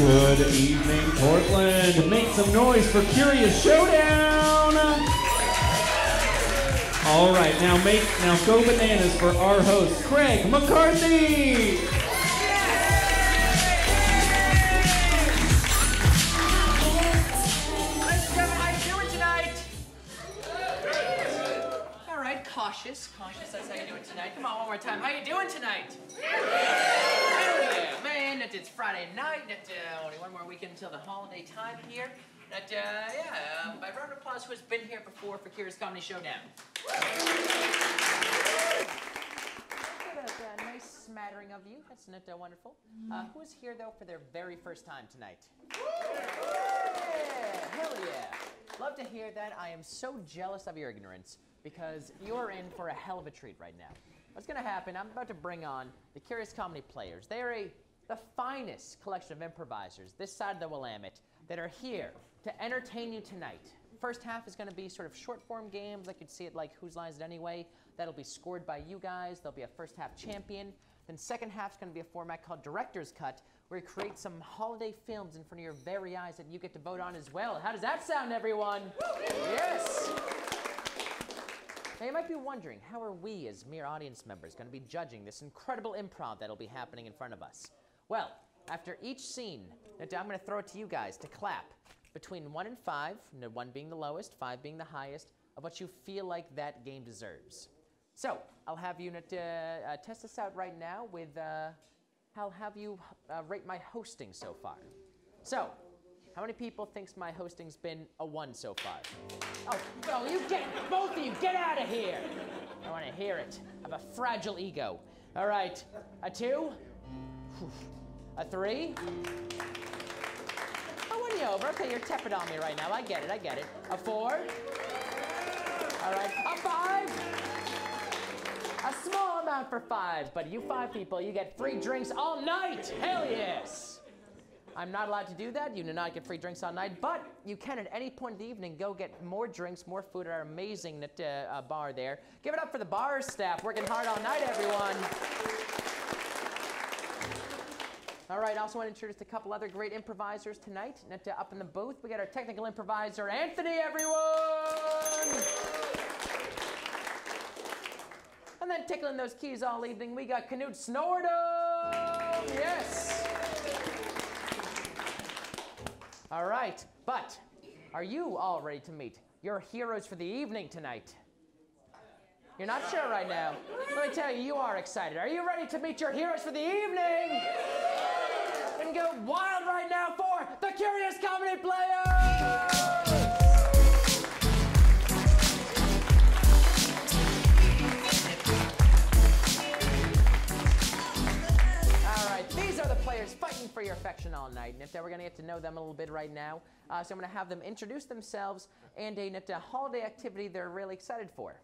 Good evening, Portland. Make some noise for Curious Showdown. All right, now go bananas for our host, Craig McCarthy. Cautious, that's how you're doing tonight. Come on, one more time. How you doing tonight? Yeah, man, it's Friday night. Only one more weekend until the holiday time here. By round of applause, who has been here before for Curious Comedy Showdown? A nice smattering of you. That's wonderful. Who is here, though, for their very first time tonight? Yeah, hell yeah. Love to hear that. I am so jealous of your ignorance, because you're in for a hell of a treat right now. What's going to happen, I'm about to bring on the Curious Comedy Players. They are the finest collection of improvisers this side of the Willamette that are here to entertain you tonight. First half is going to be sort of short-form games, like you'd see it like Whose Line Is It Anyway? That'll be scored by you guys. There'll be a first half champion. Then second half is going to be a format called Director's Cut, where you create some holiday films in front of your very eyes that you get to vote on as well. How does that sound, everyone? Yes! Now, you might be wondering, how are we, as mere audience members, going to be judging this incredible improv that'll be happening in front of us? Well, after each scene, I'm going to throw it to you guys to clap between 1 and 5, 1 being the lowest, 5 being the highest, of what you feel like that game deserves. So, I'll have you test this out right now with, I'll have you rate my hosting so far. So, how many people thinks my hosting's been a 1 so far? Oh, well, both of you, get out of here! I want to hear it. I have a fragile ego. All right, a 2? A 3? I won you over. Okay, you're tepid on me right now. I get it. A 4? All right, a 5? A small amount for 5, but you 5 people, you get free drinks all night! Hell yes! I'm not allowed to do that. You do not get free drinks all night, but you can at any point in the evening go get more drinks, more food at our amazing bar there. Give it up for the bar staff working hard all night, everyone. All right, I also want to introduce a couple other great improvisers tonight. Up in the booth, we got our technical improviser, Anthony, everyone! And then tickling those keys all evening, we got Canute Snordom! Yes! All right, but are you all ready to meet your heroes for the evening tonight? You're not sure right now. Let me tell you, you are excited. Are you ready to meet your heroes for the evening? And go wild right now for the Curious Comedy Players! These are the players fighting for your affection all night. And we're going to get to know them a little bit right now. So I'm going to have them introduce themselves and a holiday activity they're really excited for.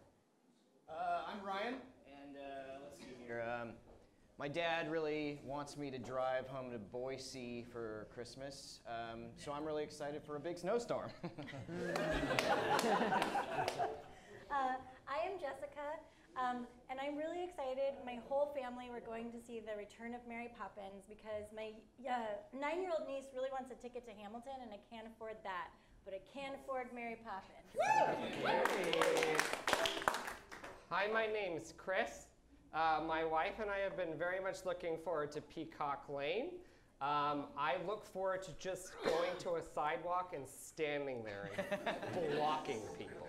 I'm Ryan, and let's see here. My dad really wants me to drive home to Boise for Christmas, so I'm really excited for a big snowstorm. I am Jessica. And I'm really excited. My whole family, we're going to see The Return of Mary Poppins because my 9-year-old niece really wants a ticket to Hamilton, and I can't afford that. But I can afford Mary Poppins. Hi, my name's Chris. My wife and I have been very much looking forward to Peacock Lane. I look forward to just going to a sidewalk and standing there and blocking people.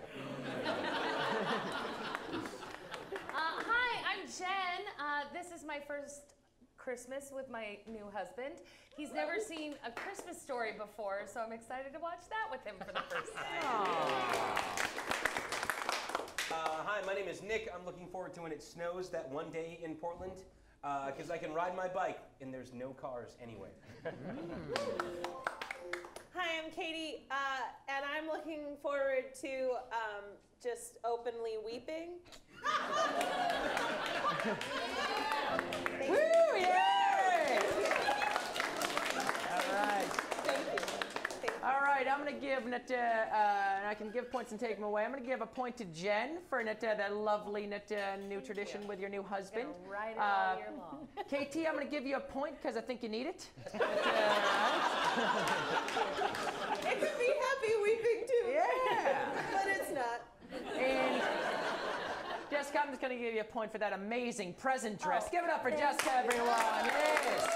Hi, I'm Jenn. This is my first Christmas with my new husband. He's never seen A Christmas Story before, so I'm excited to watch that with him for the first time. Hi, my name is Nick. I'm looking forward to when it snows that one day in Portland, because I can ride my bike and there's no cars anywhere. Hi, I'm Katie, and I'm looking forward to just openly weeping. Woo, yay! All right. Thank you. All right, I'm going to give, and I can give points and take them away. I'm going to give a point to Jenn for that lovely new tradition with your new husband. Ride it all year long. KT, I'm going to give you a point because I think you need it. going to give you a point for that amazing present dress. Give it up for Jessica, everyone. Yes.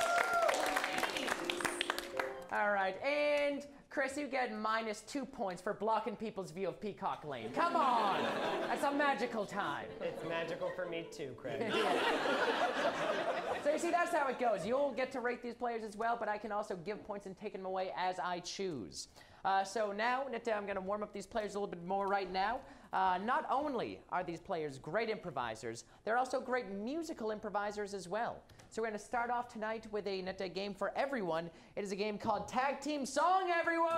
All right, and Chris, you get -2 points for blocking people's view of Peacock Lane. Come on, that's a magical time. It's magical for me too, Craig. So you see, that's how it goes. You'll get to rate these players as well, but I can also give points and take them away as I choose. So now that I'm going to warm up these players a little bit more right now. Not only are these players great improvisers, they're also great musical improvisers as well. So we're going to start off tonight with a game for everyone. It is a game called Tag Team Song, everyone!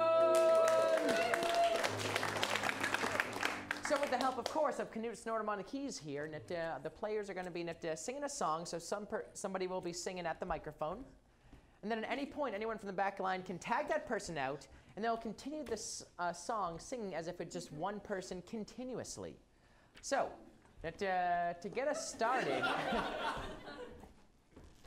So with the help, of course, of Knut Snortum on the keys here, the players are going to be singing a song, so somebody will be singing at the microphone. And then at any point, anyone from the back line can tag that person out, and they'll continue this song singing as if it's just one person continuously. So, to get us started,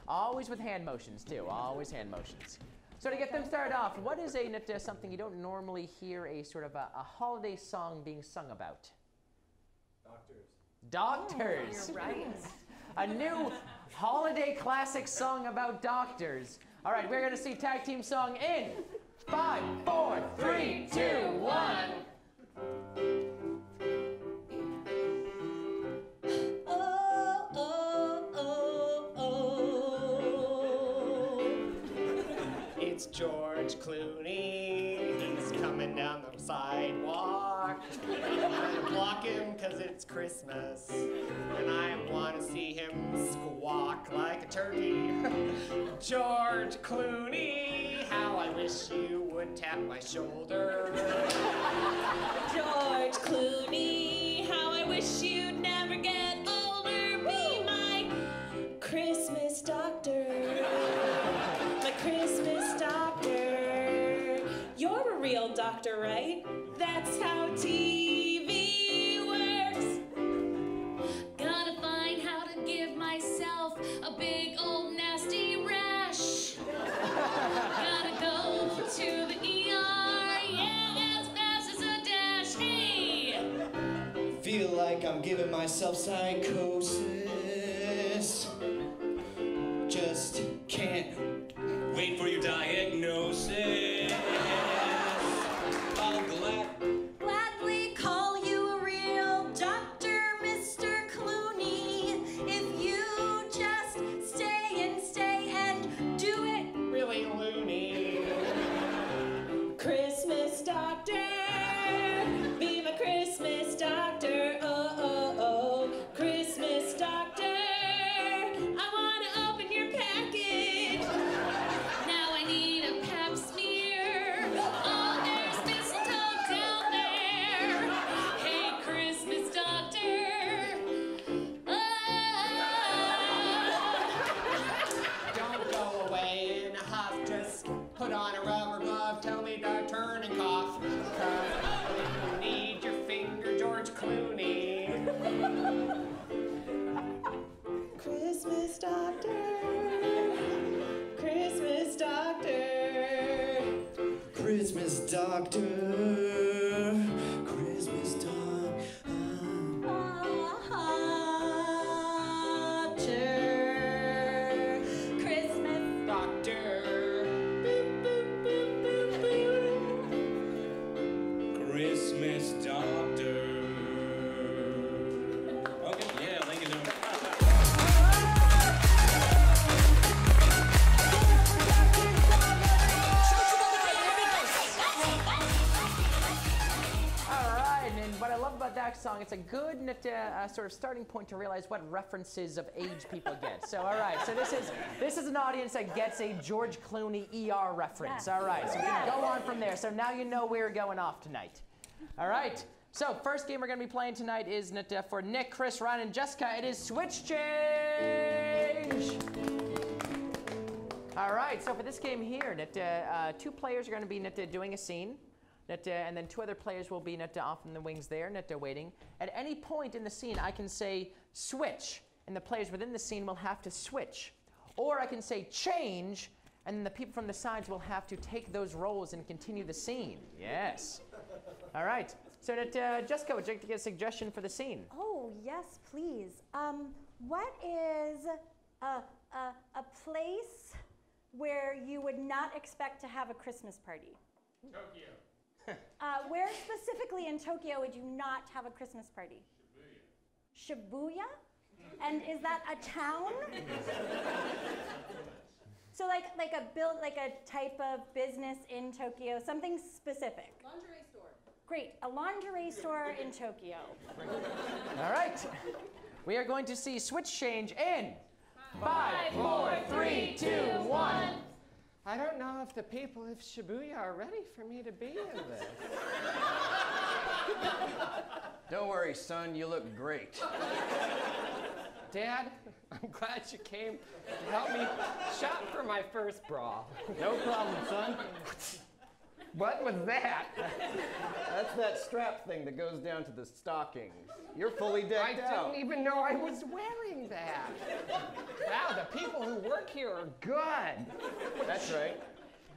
always with hand motions too, always hand motions. So to get them started off, what is something you don't normally hear a sort of a holiday song being sung about? Doctors. You're right. A new holiday classic song about doctors. All right, we're going to see Tag Team Song in 5, 4, 3, 2, 1. It's George Clooney. He's coming down the sidewalk. I'm gonna block him because it's Christmas. And I want to see him squawk like a turkey. George Clooney, how I wish you would tap my shoulder. George Clooney, how I wish you'd never get older. Be my Christmas doctor. My Christmas doctor. You're a real doctor, right? That's how TV works. Gotta find how to give myself a big old nasty rash. Gotta go to the ER, yeah, as fast as a dash. Hey! Feel like I'm giving myself psychosis. Just can't wait for your diagnosis. I'll Gladly call you a real doctor, Mr. Clooney, if you just stay and do it. Really loony. Christmas doctor. Be my Christmas doctor. Oh, oh, oh. Christmas doctor. I want to open your package. Now I need a pap smear. Oh, there's mistletoe down there. Hey, Christmas doctor. Don't go away in a huff. Just put on a rubber glove. Tell me to turn and cough. 'Cause you need your finger, George Clooney. Christmas doctor. Christmas doctor. Christmas doctor. Christmas doctor. Christmas. Doctor. Christmas doctor. Okay, yeah, thank you, gentlemen. All right, and what I love about that song, it's a good sort of starting point to realize what references of age people get. So, all right, so this is an audience that gets a George Clooney ER reference. Yes. All right, so we're gonna go on from there. So now you know where we're going off tonight. All right, so first game we're gonna be playing tonight is for Nick, Chris, Ryan, and Jessica. It is Switch Change. All right, so for this game here, 2 players are gonna be doing a scene. And then 2 other players will be off in the wings there, waiting. At any point in the scene, I can say switch, and the players within the scene will have to switch. Or I can say change, and then the people from the sides will have to take those roles and continue the scene. Yes. All right. So Jessica, would you like to get a suggestion for the scene? Oh, yes, please. What is a place where you would not expect to have a Christmas party? Tokyo. Where specifically in Tokyo would you not have a Christmas party? Shibuya? And is that a town? So like a type of business in Tokyo, something specific. Lingerie store. Great, a lingerie store in Tokyo. All right. We are going to see switch change in 5, 4, 3, 2, 1. I don't know if the people of Shibuya are ready for me to be in this. Don't worry, son, you look great. Dad, I'm glad you came to help me shop for my first bra. No problem, son. What was that? That's that strap thing that goes down to the stockings. You're fully decked I out. didn't even know I was wearing that. Wow, the people who work here are good. That's right.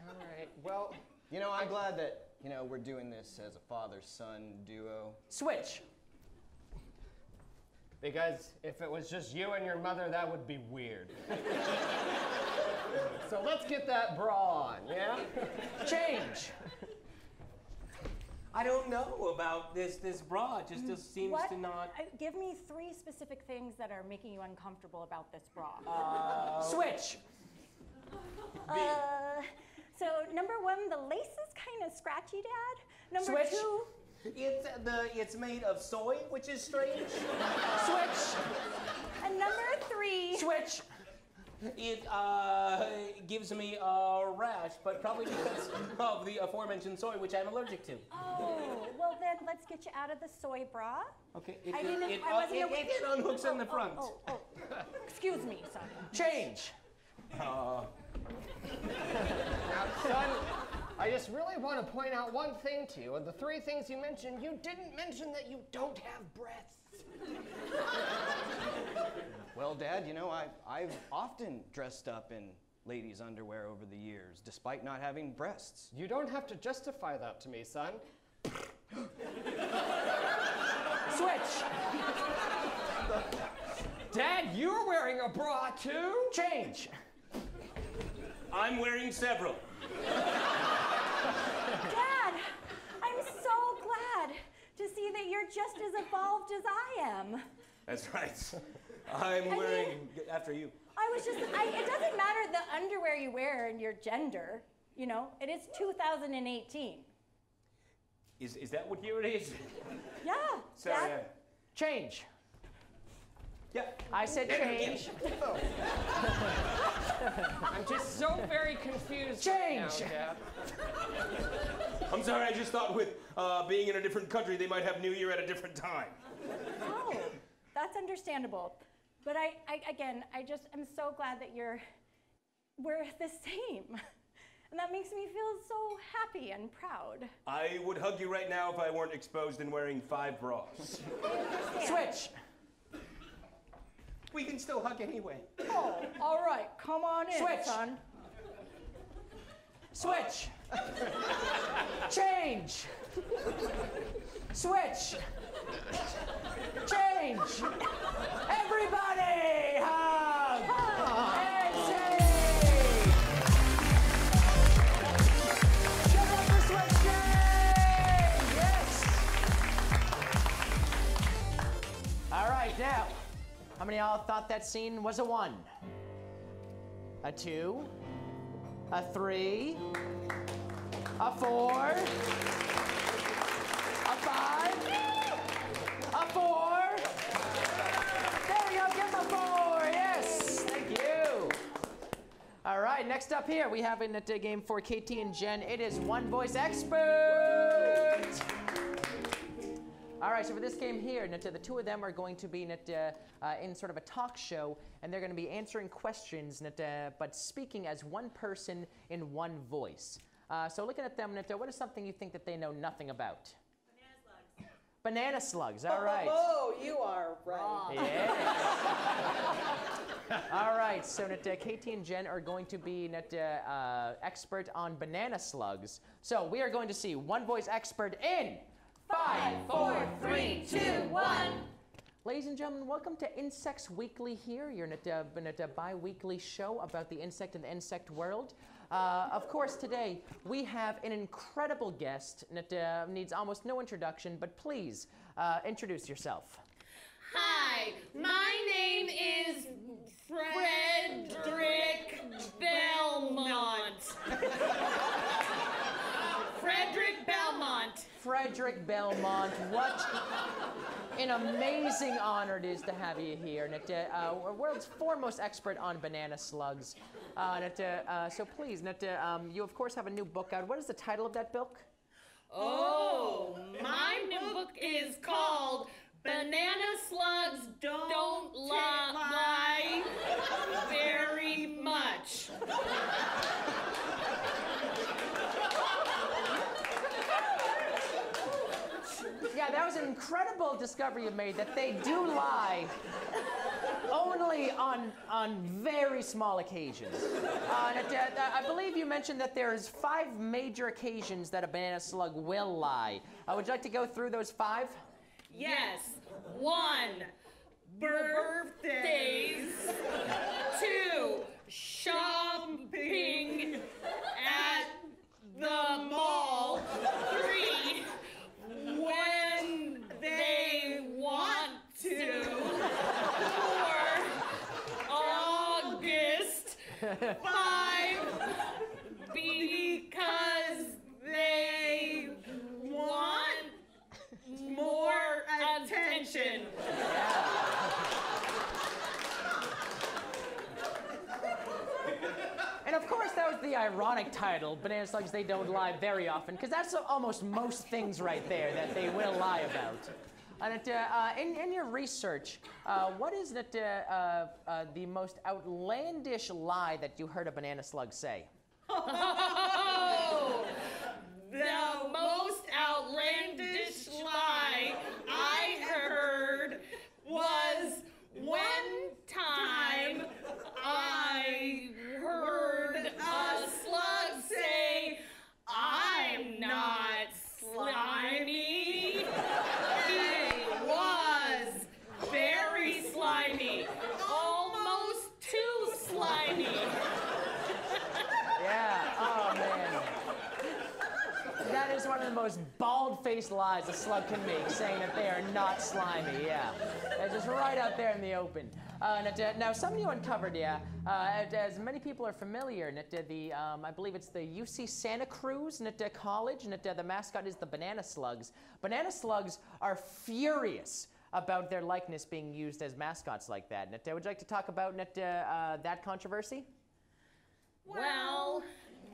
All right, well, You know, I'm glad that, we're doing this as a father-son duo. Switch. because if it was just you and your mother, that would be weird. So let's get that bra on, yeah? Change. I don't know about this bra. It just seems to not. Give me 3 specific things that are making you uncomfortable about this bra. Switch. So number 1, the lace is kind of scratchy, Dad. Number Switch. 2, It's made of soy, which is strange. Switch. and number 3. Switch. It gives me a rash, but probably because of the aforementioned soy, which I'm allergic to. Oh, well then let's get you out of the soy bra. Okay, I wasn't aware. it unhooks in the front. Oh. Excuse me, son. Change. Now, son, I just really want to point out one thing to you. Of the 3 things you mentioned, you didn't mention that you don't have breasts. Well, Dad, I've often dressed up in ladies' underwear over the years, despite not having breasts. You don't have to justify that to me, son. Switch. Dad, you're wearing a bra too? Change. I'm wearing several. Dad, I'm so glad to see that you're just as evolved as I am. That's right. I'm wearing, after you. It doesn't matter the underwear you wear and your gender, it is 2018. Is that what year it is? Yeah. Sorry. Dad, Change. Yeah. I said change. I'm just so very confused Change. right now, Dad. I'm sorry, I just thought with being in a different country, they might have New Year at a different time. Oh, that's understandable. But I just am so glad that we're the same. And that makes me feel so happy and proud. I would hug you right now if I weren't exposed and wearing 5 bras. Switch. We can still hug anyway. Oh, all right, come on in, Switch. son. Switch. Change. Switch. Change. Everybody, hug. And sing. Shut up for switch change. Yes. All right, now, how many of y'all thought that scene was a 1? A 2? A 3? A 4? A 5? A 4? There we go, give him a 4, yes, thank you. All right, next up here, we have in the game for KT and Jen, it is One Voice Expert. All right, so for this game here, the 2 of them are going to be in sort of a talk show, and they're going to be answering questions, but speaking as one person in one voice. So looking at them, what is something you think that they know nothing about? Banana slugs, all right. Oh, you are right. Yes. All right, so KT and Jen are going to be expert on banana slugs. So we are going to see One Voice Expert in 5, 4, 3, 2, 1. Ladies and gentlemen, welcome to Insects Weekly here. You're in a bi-weekly show about the insect and the insect world. Of course, today we have an incredible guest that needs almost no introduction, but please introduce yourself. Hi, my name is Frederick Belmont. Frederick Belmont. Frederick Belmont, what an amazing honor it is to have you here. World's foremost expert on banana slugs. So please, you of course have a new book out. What is the title of that book? Oh, my new book is called Banana Slugs Don't Lie Very Much. Yeah, that was an incredible discovery you made, that they do lie only on very small occasions. I believe you mentioned that there's 5 major occasions that a banana slug will lie. Would you like to go through those 5? Yes. 1, birthdays. 2, shopping at the mall. 3, when they want to. 4, August. 5, because they want more attention. And of course, that was the ironic title, Banana Slugs They Don't Lie Very Often, because that's almost most things right there that they will lie about. And in your research, what is the most outlandish lie that you heard a banana slug say? Oh, the most outlandish lie I heard was one time I heard a slug say, "I'm not slimy." It was very slimy, almost too slimy. Yeah, oh man. That is one of the most bald-faced lies a slug can make, saying that they are not slimy, yeah. It's just right out there in the open. Now, something you uncovered, as many people are familiar, I believe it's the UC Santa Cruz College, the mascot is the banana slugs. Banana slugs are furious about their likeness being used as mascots like that. Would you like to talk about that controversy? Well,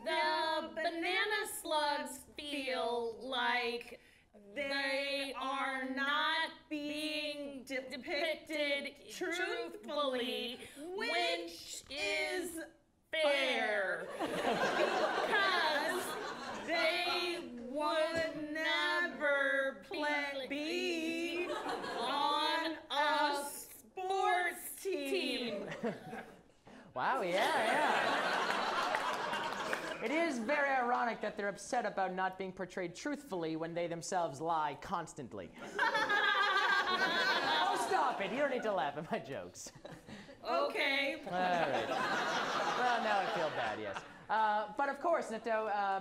the banana slugs feel like they are not being depicted truthfully, which is fair, because they would never be on a sports team. Wow, yeah. It is very ironic that they're upset about not being portrayed truthfully when they themselves lie constantly. Oh, stop it. You don't need to laugh at my jokes. Okay. All right. Well, now I feel bad, yes. But of course,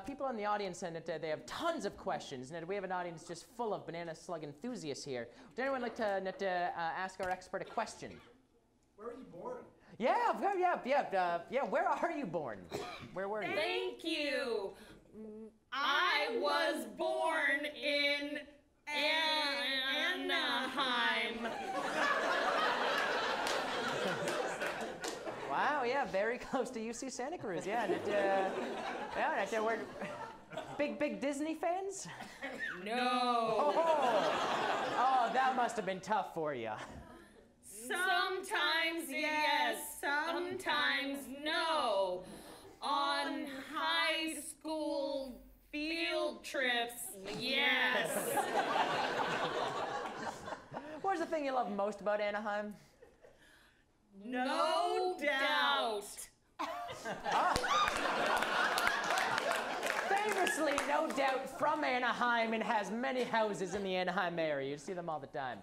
people in the audience, they have tons of questions. We have an audience just full of banana slug enthusiasts here. Would anyone like to ask our expert a question? Where were you born? Yeah. Where are you born? Where were you? Thank you. I was born in Anaheim. Wow, yeah, very close to UC Santa Cruz. Yeah, we're big Disney fans? No. Oh, that must have been tough for you. Sometimes yes, sometimes no. On high school field trips, yes. What was the thing you loved most about Anaheim? No doubt. Famous obviously, no doubt, from Anaheim and has many houses in the Anaheim area. You see them all the time.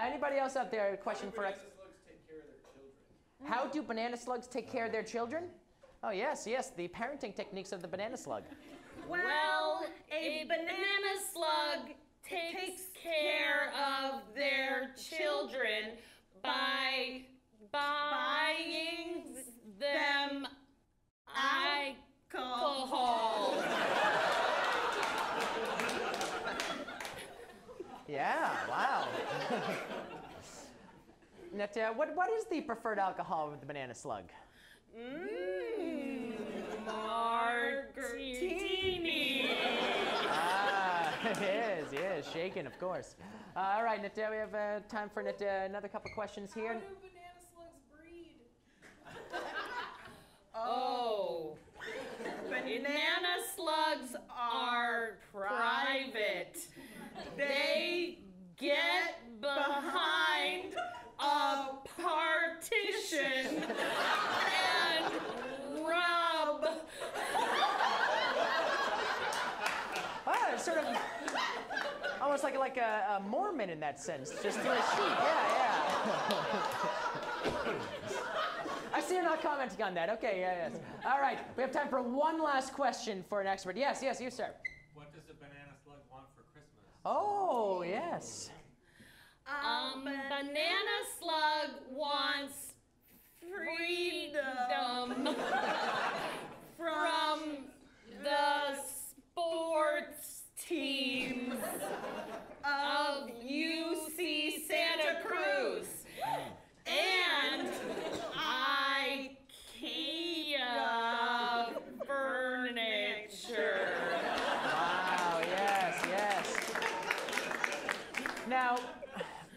Anybody else out there? A question for... How do banana slugs take care of their children? Oh, yes, the parenting techniques of the banana slug. Well, a banana slug takes care of their children by buying them alcohol. Yeah, wow. Now, what is the preferred alcohol with the banana slug? Martini. It is, shaken, of course. All right, Nita, we have time for another couple questions here. How do banana slugs breed? Oh, banana slugs are private. They get behind a partition and rub. It's sort of almost like a Mormon in that sense, just through a sheet. Yeah. I see you're not commenting on that. Okay, yes. All right, we have time for one last question for an expert. Yes, you, sir. What does a banana slug want for Christmas? Oh, yes. Banana slug wants freedom from the sports teams of UC Santa Cruz and IKEA furniture. Wow, yes. Now,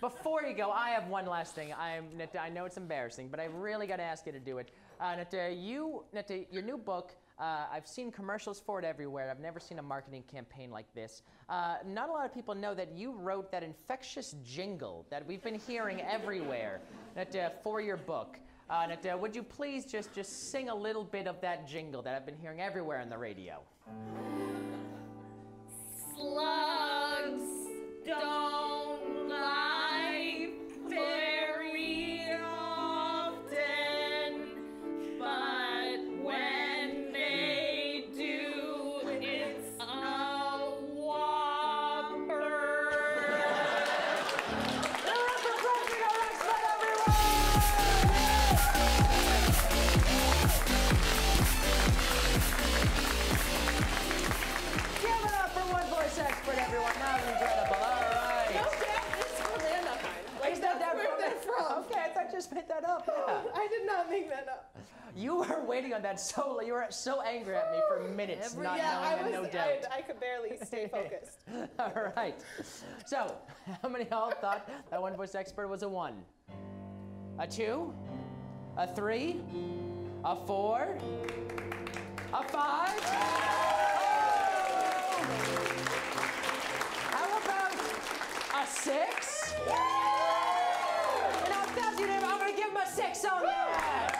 before you go, I have one last thing. I know it's embarrassing, but I really got to ask you to do it. Your new book, I've seen commercials for it everywhere. I've never seen a marketing campaign like this. Not a lot of people know that you wrote that infectious jingle that we've been hearing everywhere for your book. Would you please just sing a little bit of that jingle that I've been hearing everywhere on the radio? Slugs don't lie very often, but when they do, it's a whopper. Give it up for one voice expert, everyone. That was incredible. All right. Is that where they're from? Okay, I thought you just made that up. Yeah. I did not make that up. You were waiting on that so. You were so angry at me for minutes, not knowing no doubt. I could barely stay focused. All right. So, how many of y'all thought that one voice expert was a 1? A 2? A 3? A 4? A 5? How about a 6? And I'm going to give him a 6 on that.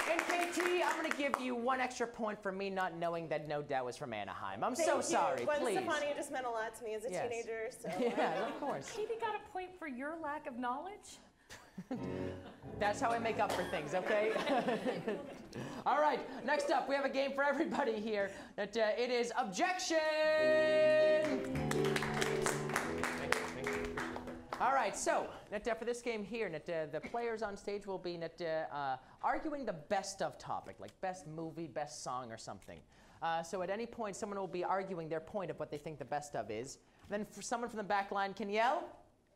And KT, I'm going to give you 1 extra point for me not knowing that No Doubt was from Anaheim. I'm so sorry, Gwen please. Stefani just meant a lot to me as a teenager. So. Yeah, of course. Katie got a point for your lack of knowledge? That's how I make up for things, okay? All right, next up, we have a game for everybody here. It is Objection! All right, so for this game here, the players on stage will be arguing the best of topic, like best movie, best song, or something. So at any point, someone will be arguing their point of what they think the best of is. Then someone from the back line can yell,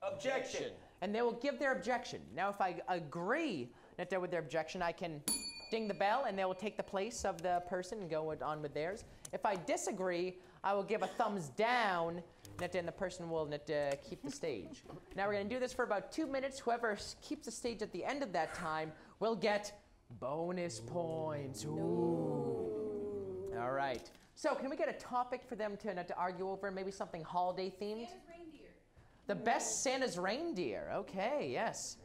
Objection! And they will give their objection. Now, if I agree with their objection, I can ding the bell, and they will take the place of the person and go on with theirs. If I disagree, I will give a thumbs down, and the person will keep the stage. Now, we're going to do this for about 2 minutes. Whoever keeps the stage at the end of that time will get bonus points. Ooh. All right. So, can we get a topic for them to argue over? Maybe something holiday themed? The best Santa's reindeer. Okay, yes.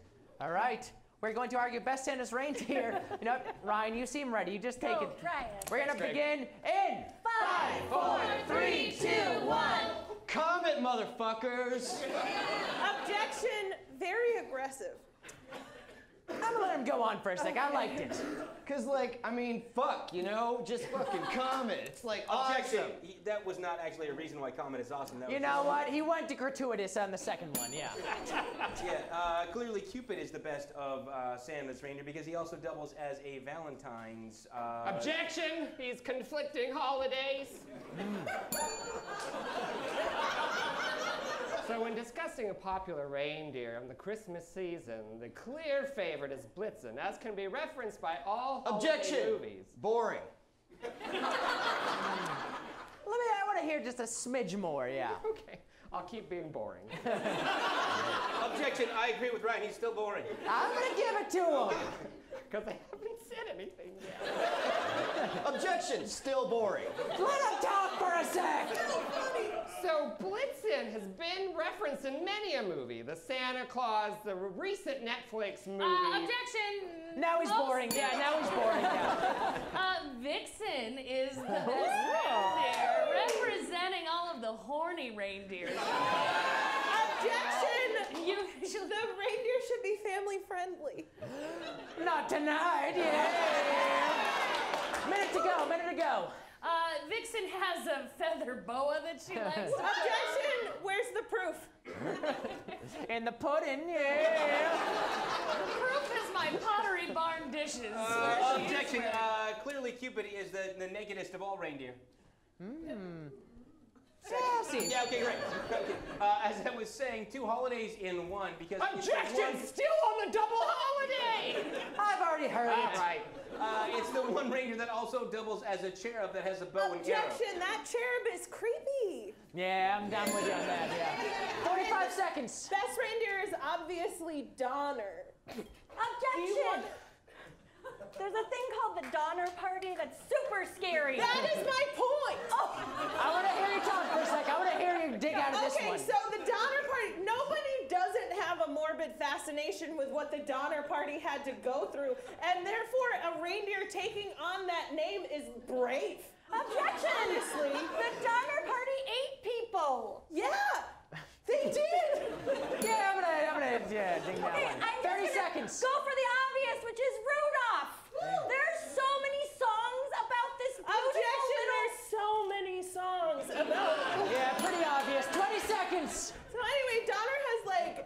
All right. We're going to argue best Santa's reindeer. You know, Ryan, you seem ready. You just take it. Try it. We're going to begin in 5, 5, 4, 3, 2, 1. Comet, motherfuckers! Objection, very aggressive. I'm gonna let him go on for a sec. I liked it. Cause like, I mean, fuck, you know? Just fucking Comet. It's like Objection. awesome. That was not actually a reason why Comet is awesome. That You was know what? He went to gratuitous on the second one, yeah. Yeah, clearly Cupid is the best of Santa's reindeer because he also doubles as a Valentine's. Objection! These conflicting holidays. So when discussing a popular reindeer in the Christmas season, the clear favorite is Blitzen, as can be referenced by all holiday movies. Boring. I want to hear just a smidge more, yeah. Okay, I'll keep being boring. Objection, I agree with Ryan, he's still boring. I'm gonna give it to him. Because I haven't said anything yet. Objection, still boring. Let him talk for a sec. So Blitzen has been referenced in many a movie. The Santa Claus, the recent Netflix movie. Objection. Now he's boring. Yeah, now he's boring. Yeah. Vixen is the best reindeer, representing all of the horny reindeers. Objection! The reindeer should be family friendly. Not tonight, yeah. Minute to go. Vixen has a feather boa that she likes. Objection! Where's the proof? In the pudding, yeah. The proof is my Pottery Barn dishes. Objection, clearly Cupid is the nakedest of all reindeer. Sassy. Yeah, okay, great. As I was saying, 2 holidays in one because Objection! Still on the double holiday! I've already heard it. Right. It's the one reindeer that also doubles as a cherub that has a bow and arrow. Objection, that cherub is creepy. Yeah, I'm down with you on that, yeah. 45 seconds. Best reindeer is obviously Donner. Objection! There's a thing called the Donner Party that's super scary. That is my point. Oh. I want to hear you talk for a sec. I want to hear you dig out of this one. Okay, so the Donner Party, nobody doesn't have a morbid fascination with what the Donner Party had to go through, and therefore a reindeer taking on that name is brave. Objection! Honestly. The Donner Party ate people. Yeah, they did. Yeah, I'm gonna ding that one. 30 seconds. Go for the obvious, which is Rudolph. There's so many songs about this Objection, there's so many songs about. Yeah, pretty obvious. 20 seconds. So anyway, Donner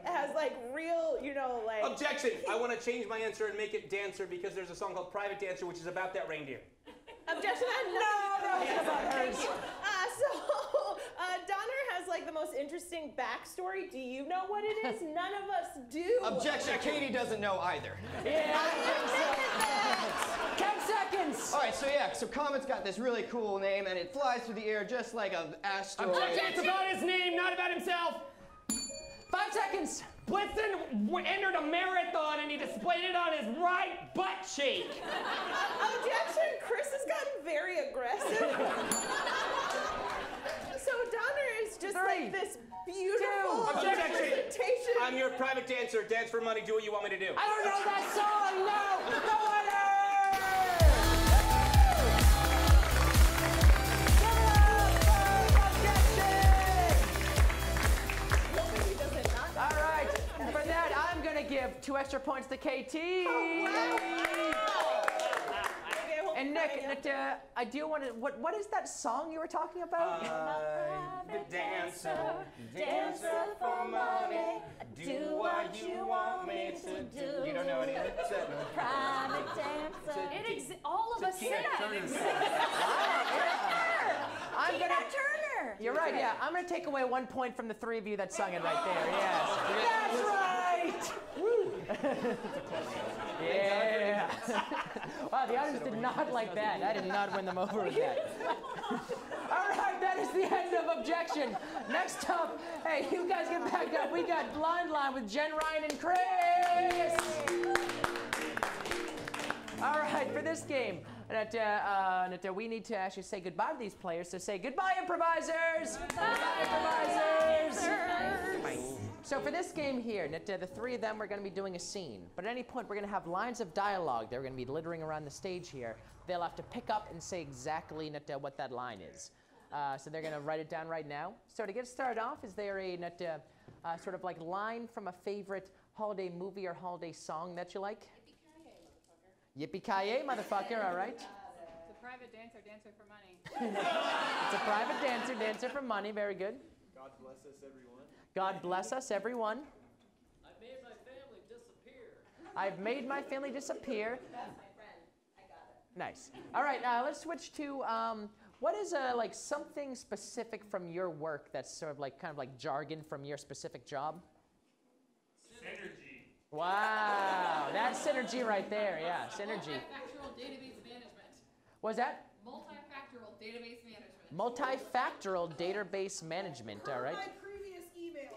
has like real, you know, like. Objection! I want to change my answer and make it Dancer because there's a song called Private Dancer which is about that reindeer. Objection, No, it's about hers. Donner has like the most interesting backstory. Do you know what it is? None of us do. Objection, Katie doesn't know either. Yeah, I think so. 10 seconds. All right, so Comet's got this really cool name, and it flies through the air just like an asteroid. Objection! It's about his name, not about himself. 5 seconds. Blitzen entered a marathon and he displayed it on his right butt cheek. Objection, Chris has gotten very aggressive. So Donner is just like this beautiful representation. I'm your private dancer. Dance for money. Do what you want me to do. I don't know that song. No. The winner. All right. For that, I'm gonna give 2 extra points to KT. Oh, wow. And Nick, I do want to. What is that song you were talking about? The dancer, dancer for money. Do what you want me to do. You don't know any of it? Private dancer. All of us said it. I'm Tina gonna. Turner. You're right. Yeah, I'm gonna take away 1 point from the 3 of you that sung it right there. Yes. That's right. Woo. Yeah. Wow, the audience did not like that. I did not win them over with that. All right, that is the end of Objection. Next up, hey, you guys get back up. We got Blind Line with Jenn, Ryan, and Chris. All right, for this game, we need to actually say goodbye to these players. So say goodbye, improvisers. Goodbye, improvisers. So for this game here, the 3 of them are going to be doing a scene. But at any point, we're going to have lines of dialogue. They're going to be littering around the stage here. They'll have to pick up and say exactly what that line is. So they're going to write it down right now. So to get started off, is there a sort of like line from a favorite holiday movie or holiday song that you like? Yippee-ki-yay, motherfucker, all right. It's a private dancer, dancer for money. It's a private dancer, dancer for money, very good. God bless us, everyone. God bless us, everyone. I made my family disappear. I've made my family disappear. That's my friend. I got it. Nice. All right, let's switch to what is like something specific from your work that's sort of like kind of like jargon from your specific job? Synergy. Wow, that's synergy right there. Yeah, synergy. Multifactorial database management. What's that? Multifactorial database management. Multifactorial database management. All right. My previous email.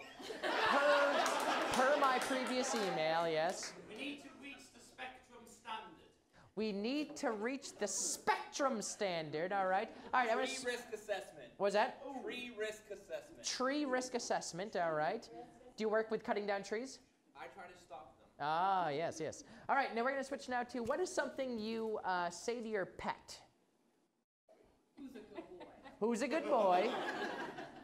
Per my previous email, yes. We need to reach the spectrum standard. We need to reach the spectrum standard. All right. All right. Tree risk assessment. What's that? Tree risk assessment. Tree risk assessment. All right. Do you work with cutting down trees? I try to stop them. Ah, yes, yes. All right. Now we're going to switch now to what is something you say to your pet? Who's a good boy? Who's a good boy?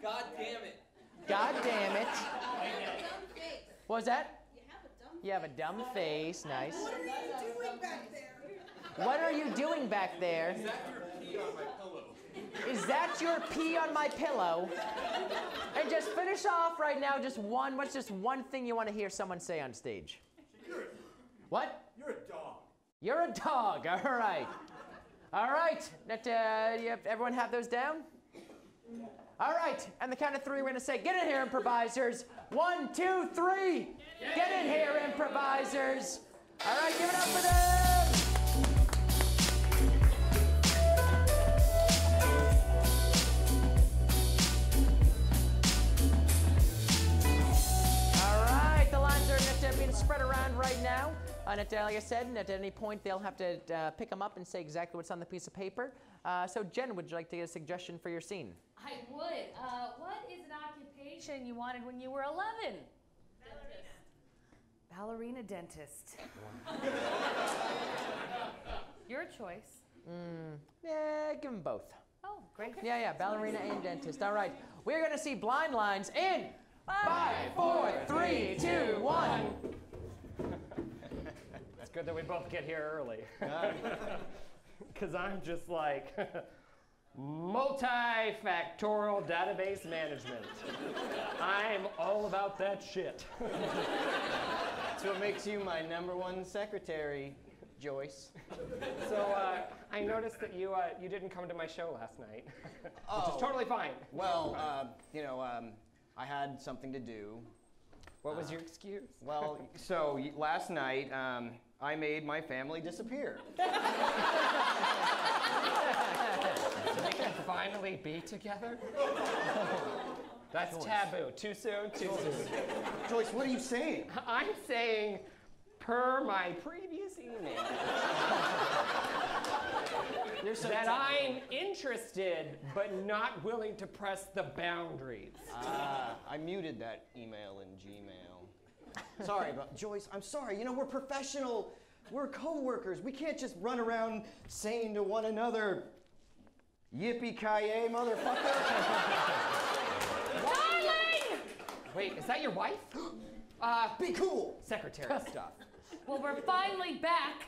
God damn it. God damn it. Dumb face. What was that? You have a dumb You have a dumb face. Nice. What are you doing back there? What are you doing back there? Is that your pee on my pillow? Is that your pee on my pillow? And just finish off right now, what's just one thing you want to hear someone say on stage? What? You're a dog. You're a dog. All right. All right. Everyone have those down? All right. And the count of three, we're going to say, get in here, improvisers. 1, 2, 3. Get in here, improvisers. All right, give it up for them. Being spread around right now. Like I said, at any point they'll have to pick them up and say exactly what's on the piece of paper. So Jen, would you like to get a suggestion for your scene? I would. What is an occupation you wanted when you were 11? Ballerina dentist. Your choice. Yeah, give them both. Oh, great. Yeah, ballerina and dentist. All right, we're going to see blind lines in 5, 4, 3, 2, 1. It's good that we both get here early. Because I'm just like, multifactorial database management. I'm all about that shit. That's what makes you my #1 secretary, Joyce. So I noticed that you didn't come to my show last night, which is totally fine. Well, I had something to do. What was your excuse? Well, so last night, I made my family disappear. So they can finally be together? That's Joyce. taboo. Too soon? Too soon. Joyce, what are you saying? I'm saying, per my previous email, that I'm interested but not willing to press the boundaries. I muted that email in Gmail. Sorry about Joyce. I'm sorry. You know, we're professional. We're co-workers. We can't just run around saying to one another, "Yippee-ki-yay, motherfucker." Darling! Wait, is that your wife? Be cool. Secretary stuff. Well, we're finally back.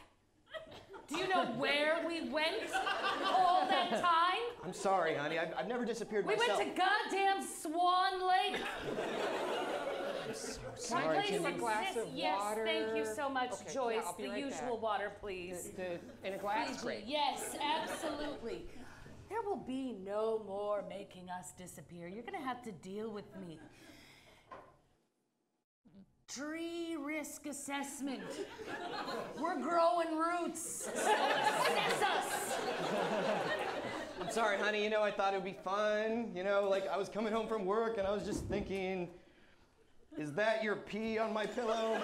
Do you know where we went all that time? I'm sorry, honey. I've never disappeared We myself. went to goddamn Swan Lake. I'm so Can I sorry. please Give me a glass insist? of Yes, water. thank you so much, Okay, Joyce. yeah, I'll be the right usual back. water, please. In a glass? Please, Great. yes, absolutely. There will be no more making us disappear. You're going to have to deal with me. Tree risk assessment. We're growing roots. Assess us. I'm sorry, honey. You know, I thought it would be fun. You know, like I was coming home from work and I was just thinking, is that your pee on my pillow?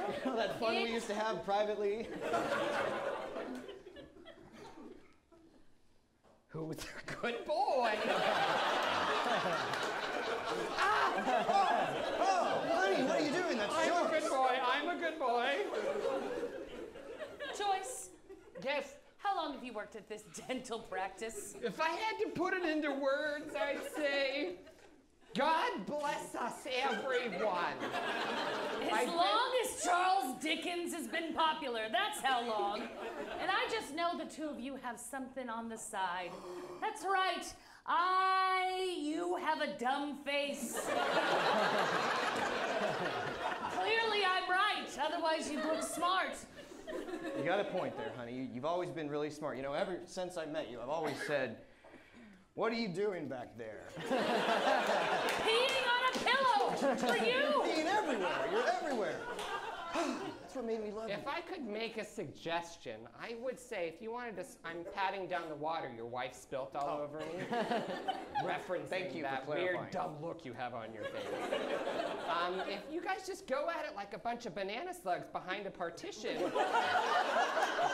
You know, that fun we used to have privately. Who's a good boy? Oh, honey, what are you doing? That's I'm yours. a good boy. I'm a good boy. Joyce, Yes. how long long have you worked at this dental practice? If I had to put it into words, I'd say, God bless us, everyone. As long as Charles Dickens has been popular, that's how long. And I just know the two of you have something on the side. That's right. You have a dumb face. Clearly I'm right, otherwise you'd look smart. You got a point there, honey. You've always been really smart. You know, ever since I met you, I've always said, what are you doing back there? Peeing on a pillow for you. Peeing everywhere. You're everywhere. That's what made me love you. If I could make a suggestion, I would say if you wanted to, I'm patting down the water your wife spilt all over me. Referencing that weird dumb look you have on your face. If you guys just go at it like a bunch of banana slugs behind a partition,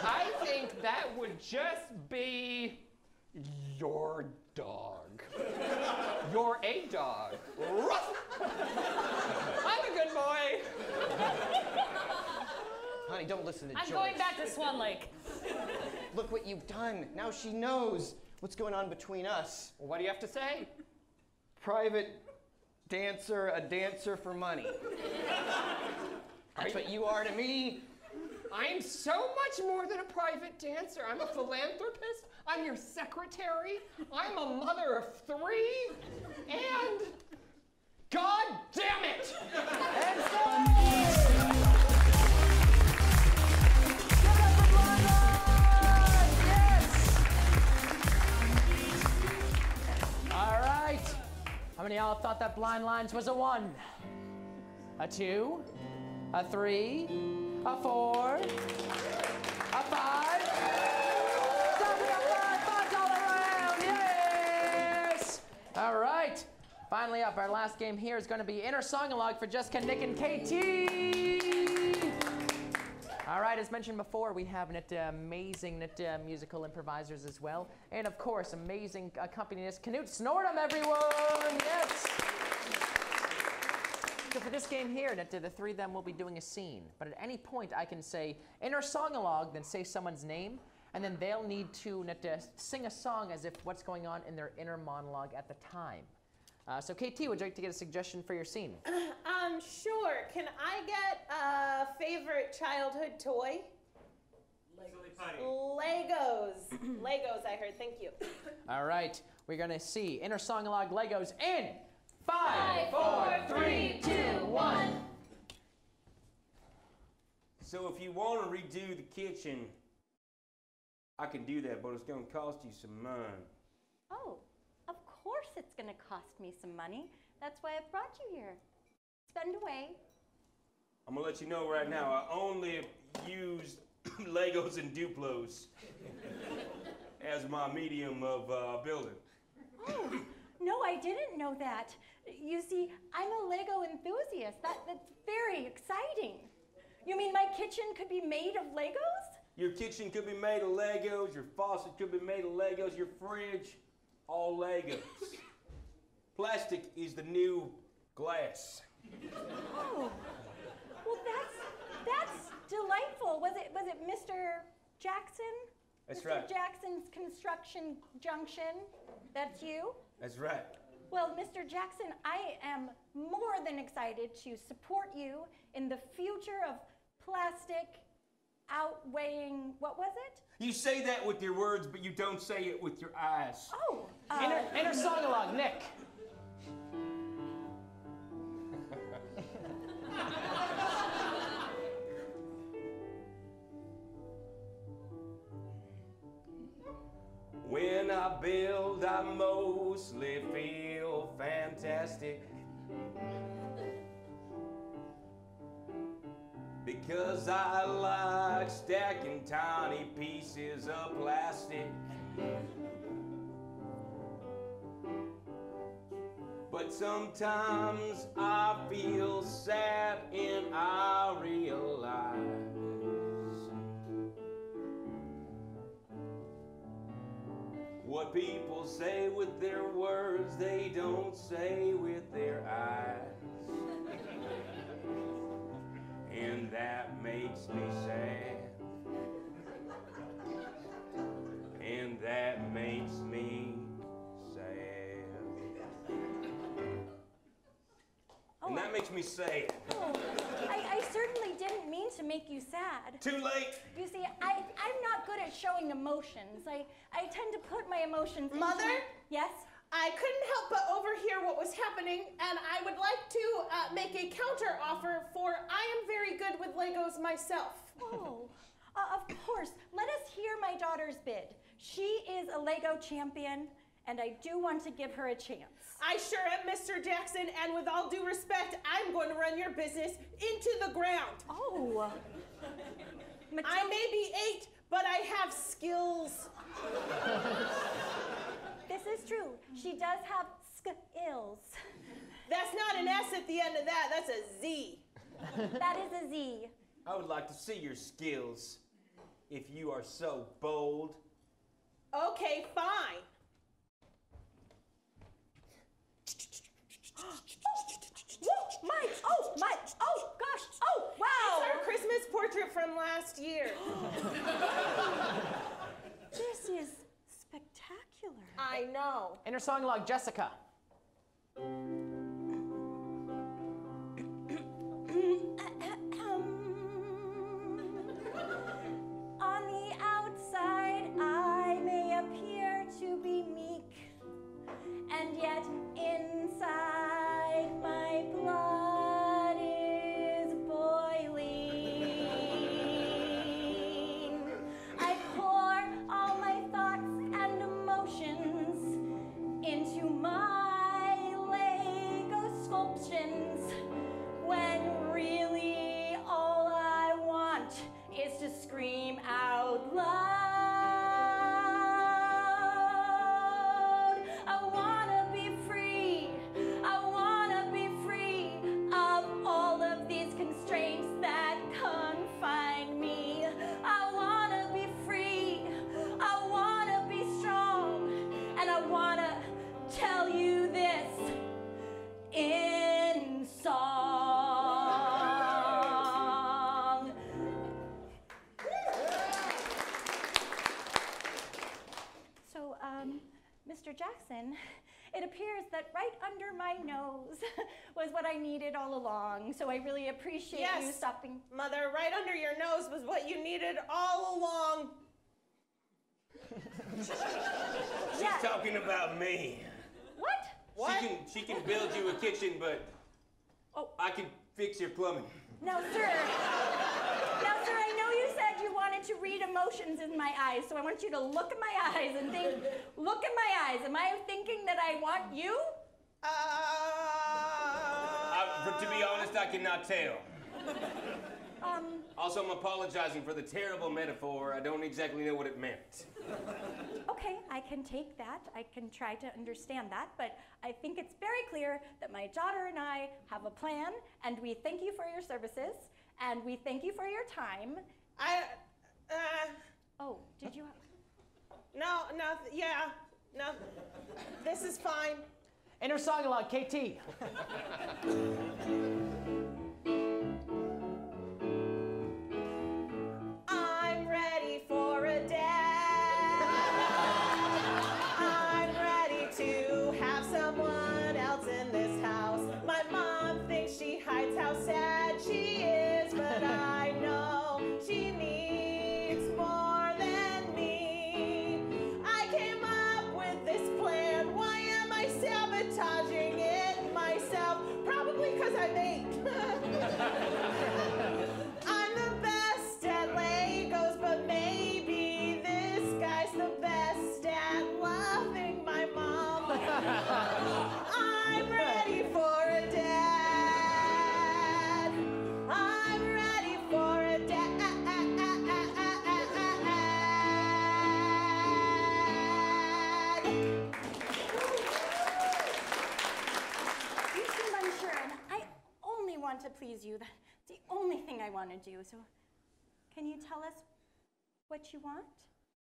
I think that would just be your dog. You're a dog. I'm a good boy. Honey, don't listen to Joyce. I'm going back to Swan Lake. Look what you've done. Now she knows what's going on between us. Well, what do you have to say? Private dancer, a dancer for money. That's what you are to me. I'm so much more than a private dancer. I'm a philanthropist. I'm your secretary. I'm a mother of 3. And God damn it! And so all right. How many of y'all thought that blind lines was a 1, a 2, a 3, a 4, a 5? $5 round, yes! All right. Finally up, our last game here is going to be Inner Song-a-log for Jessica, Nick, and KT. All right, as mentioned before, we have amazing musical improvisers as well. And of course, amazing accompanist, Knut Snortum, everyone! Yes! So for this game here, the 3 of them will be doing a scene. But at any point, I can say Inner Song-a-log, then say someone's name, and then they'll need to sing a song as if what's going on in their inner monologue at the time. So KT, would you like to get a suggestion for your scene? Sure. Can I get a favorite childhood toy? Legos. Legos, I heard. Thank you. All right. We're going to see Inner Song-a-log Legos in 5, 4, 3, 2, 1. So if you want to redo the kitchen, I can do that, but it's going to cost you some money. Oh, of course it's going to cost me some money. That's why I brought you here. Spend away. I'm going to let you know right now, I only use Legos and Duplos as my medium of building. Oh, no, I didn't know that. You see, I'm a Lego enthusiast. That's very exciting. You mean my kitchen could be made of Legos? Your kitchen could be made of Legos, your faucet could be made of Legos, your fridge, all Legos. Plastic is the new glass. Oh, well that's delightful. Was it Mr. Jackson? That's Mr. right. Jackson's Construction Junction. That's you? That's right. Well, Mr. Jackson, I am more than excited to support you in the future of plastic outweighing, what was it? You say that with your words, but you don't say it with your eyes. Oh, Inner Song-a-log, Nick. When I build, I mostly feel fantastic. Because I like stacking tiny pieces of plastic. But sometimes I feel sad and I realize what people say with their words, they don't say with their eyes. And that makes me sad. makes me sad. Oh, I certainly didn't mean to make you sad. Too late. You see, I'm not good at showing emotions. I tend to put my emotions into Mother? Yes? I couldn't help but overhear what was happening, and I would like to make a counter offer for I am very good with Legos myself. Oh, of course. Let us hear my daughter's bid. She is a Lego champion, and I do want to give her a chance. I sure am, Mr. Jackson, and with all due respect, I'm going to run your business into the ground. Oh. I may be 8, but I have skills. This is true. She does have skills. That's not an S at the end of that. That's a Z. That is a Z. I would like to see your skills, if you are so bold. Okay, fine. Oh gosh, oh wow! It's our Christmas portrait from last year. This is spectacular. I know. Inner song log, Jessica. On the outside, I may appear to be meek, and yet inside my blood is boiling. I pour all my thoughts and emotions into my Lego sculptions, when really all I want is to scream out loud. I wanna be free. I wanna be free of all of these constraints that confine me. I wanna be free. I wanna be strong. And I wanna tell you this in song. So, Mr. Jackson, it appears that right under my nose was what I needed all along. So I really appreciate you stopping. Mother, right under your nose was what you needed all along. She's talking about me. What? She can build you a kitchen, but I can fix your plumbing. Now, sir, I know you said you wanted to read emotions in my eyes, so I want you to look at my eyes and think, look at my eyes. Am I thinking that I want you? To be honest, I cannot tell. Also, I'm apologizing for the terrible metaphor. I don't exactly know what it meant. Okay, I can take that. I can try to understand that, but I think it's very clear that my daughter and I have a plan, and we thank you for your services, and we thank you for your time. Oh, did you? No, this is fine. Inner song log, KT. I'm ready for a dad. I'm ready to have someone else in this house. My mom thinks she hides how sad she is, but I know she needs more than me. I came up with this plan. Why am I sabotaging it myself? Probably because I'm 8. I'm the best at Legos, but maybe this guy's the best at loving my mom. I'm ready for a dad. I'm ready for a dad. You seem unsure, and I only want to please you. That's the only thing I want to do. So, can you tell us what you want?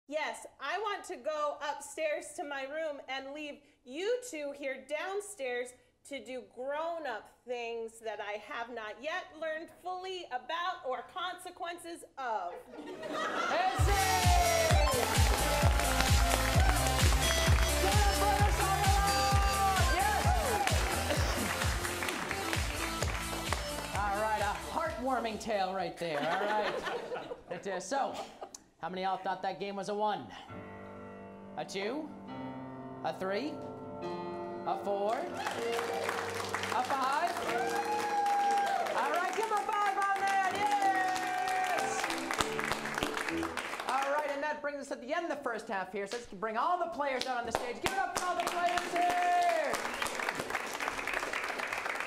Yes, I want to go upstairs to my room and leave you two here downstairs to do grown-up things that I have not yet learned fully about or consequences of. detail right there. All right. So, how many of y'all thought that game was a 1? A 2? A 3? A 4? A 5? All right, give him a 5 on that. Yes! All right, and that brings us to the end of the first half here. So let's bring all the players out on the stage. Give it up for all the players here.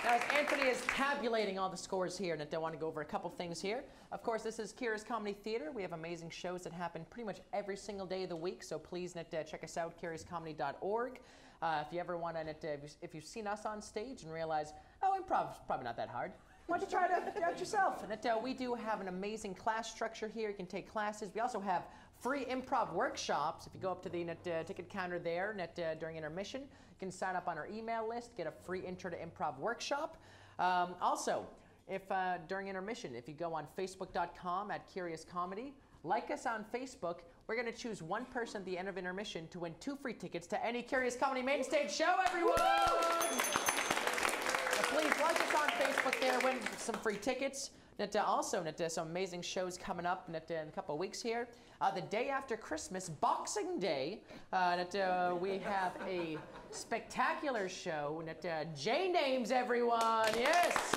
Now, as Anthony is tabulating all the scores here, and I want to go over a couple things here. Of course, this is Kira's Comedy Theater. We have amazing shows that happen pretty much every single day of the week, so please check us out, kirascomedy.org. If you ever want to, if you've seen us on stage and realize, oh, improv is probably not that hard, why don't you try it out yourself? And we do have an amazing class structure here. You can take classes. We also have free improv workshops. If you go up to the ticket counter there during intermission, you can sign up on our email list, get a free intro to improv workshop. Also, if during intermission, if you go on facebook.com at Curious Comedy, like us on Facebook, we're going to choose one person at the end of intermission to win 2 free tickets to any Curious Comedy main stage show, everyone! So please like us on Facebook there, win some free tickets. Also, some amazing shows coming up in a couple of weeks here. The day after Christmas, Boxing Day, we have a spectacular show. J Names, everyone, yes!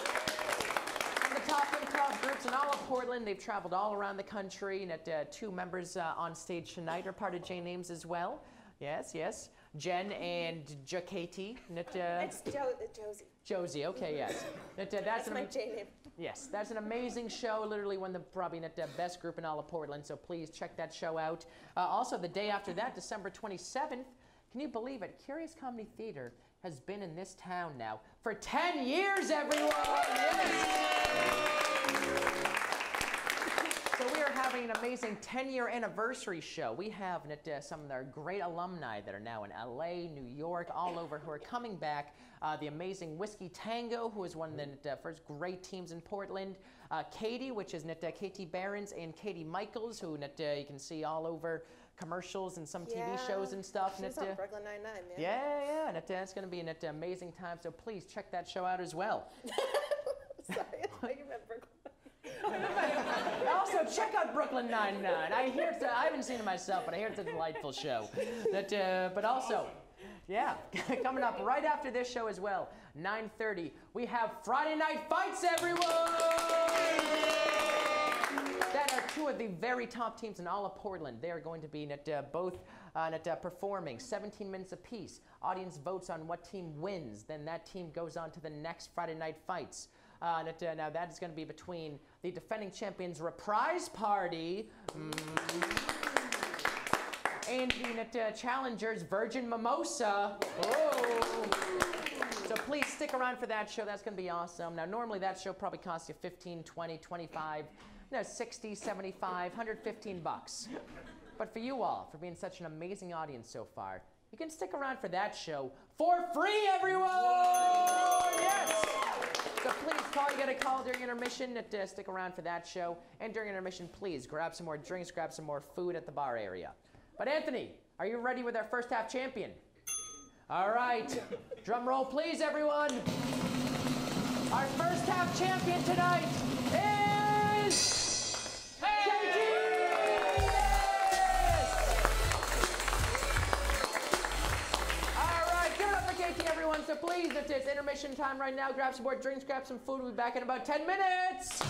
One of the top improv groups in all of Portland. They've traveled all around the country. 2 members on stage tonight are part of J Names as well. Yes, yes. Jenn and Katie. It's Josie. Josie, okay, yes. That's my J name. Yes, that's an amazing show. Literally one of the probably the best group in all of Portland. So please check that show out. Also, the day after that, December 27th. Can you believe it? Curious Comedy Theater has been in this town now for 10 years, everyone! Yes! So we are having an amazing 10-year anniversary show. We have some of our great alumni that are now in LA, New York, all over, who are coming back. The amazing Whiskey Tango, who is one of the first great teams in Portland. Katie, which is Katie Behrens, and Katie Michaels, who you can see all over commercials and some TV shows and stuff. She's on Brooklyn Nine-Nine, man. Yeah, and it's going to be an amazing time, so please check that show out as well. Sorry, I thought you meant Brooklyn. Also, check out Brooklyn Nine-Nine. I haven't seen it myself, but I hear it's a delightful show. But also, yeah, coming up right after this show as well, 9:30, we have Friday Night Fights, everyone! That are 2 of the very top teams in all of Portland. They are going to be both performing 17 minutes apiece. Audience votes on what team wins. Then that team goes on to the next Friday Night Fights. Now that is going to be between the defending champions Reprise Party and the challengers Virgin Mimosa. Oh. So please stick around for that show. That's going to be awesome. Now normally that show probably costs you $15, $20, $25, $60, $75, $115. But for you all, for being such an amazing audience so far, you can stick around for that show for free, everyone! Yes! So please get a call during intermission to stick around for that show. And during intermission, please grab some more drinks, grab some more food at the bar area. But Anthony, are you ready with our first half champion? All right. Drum roll, please, everyone. Our first half champion tonight is... Everyone, so please, it's intermission time right now. Grab some more drinks, grab some food. We'll be back in about 10 minutes.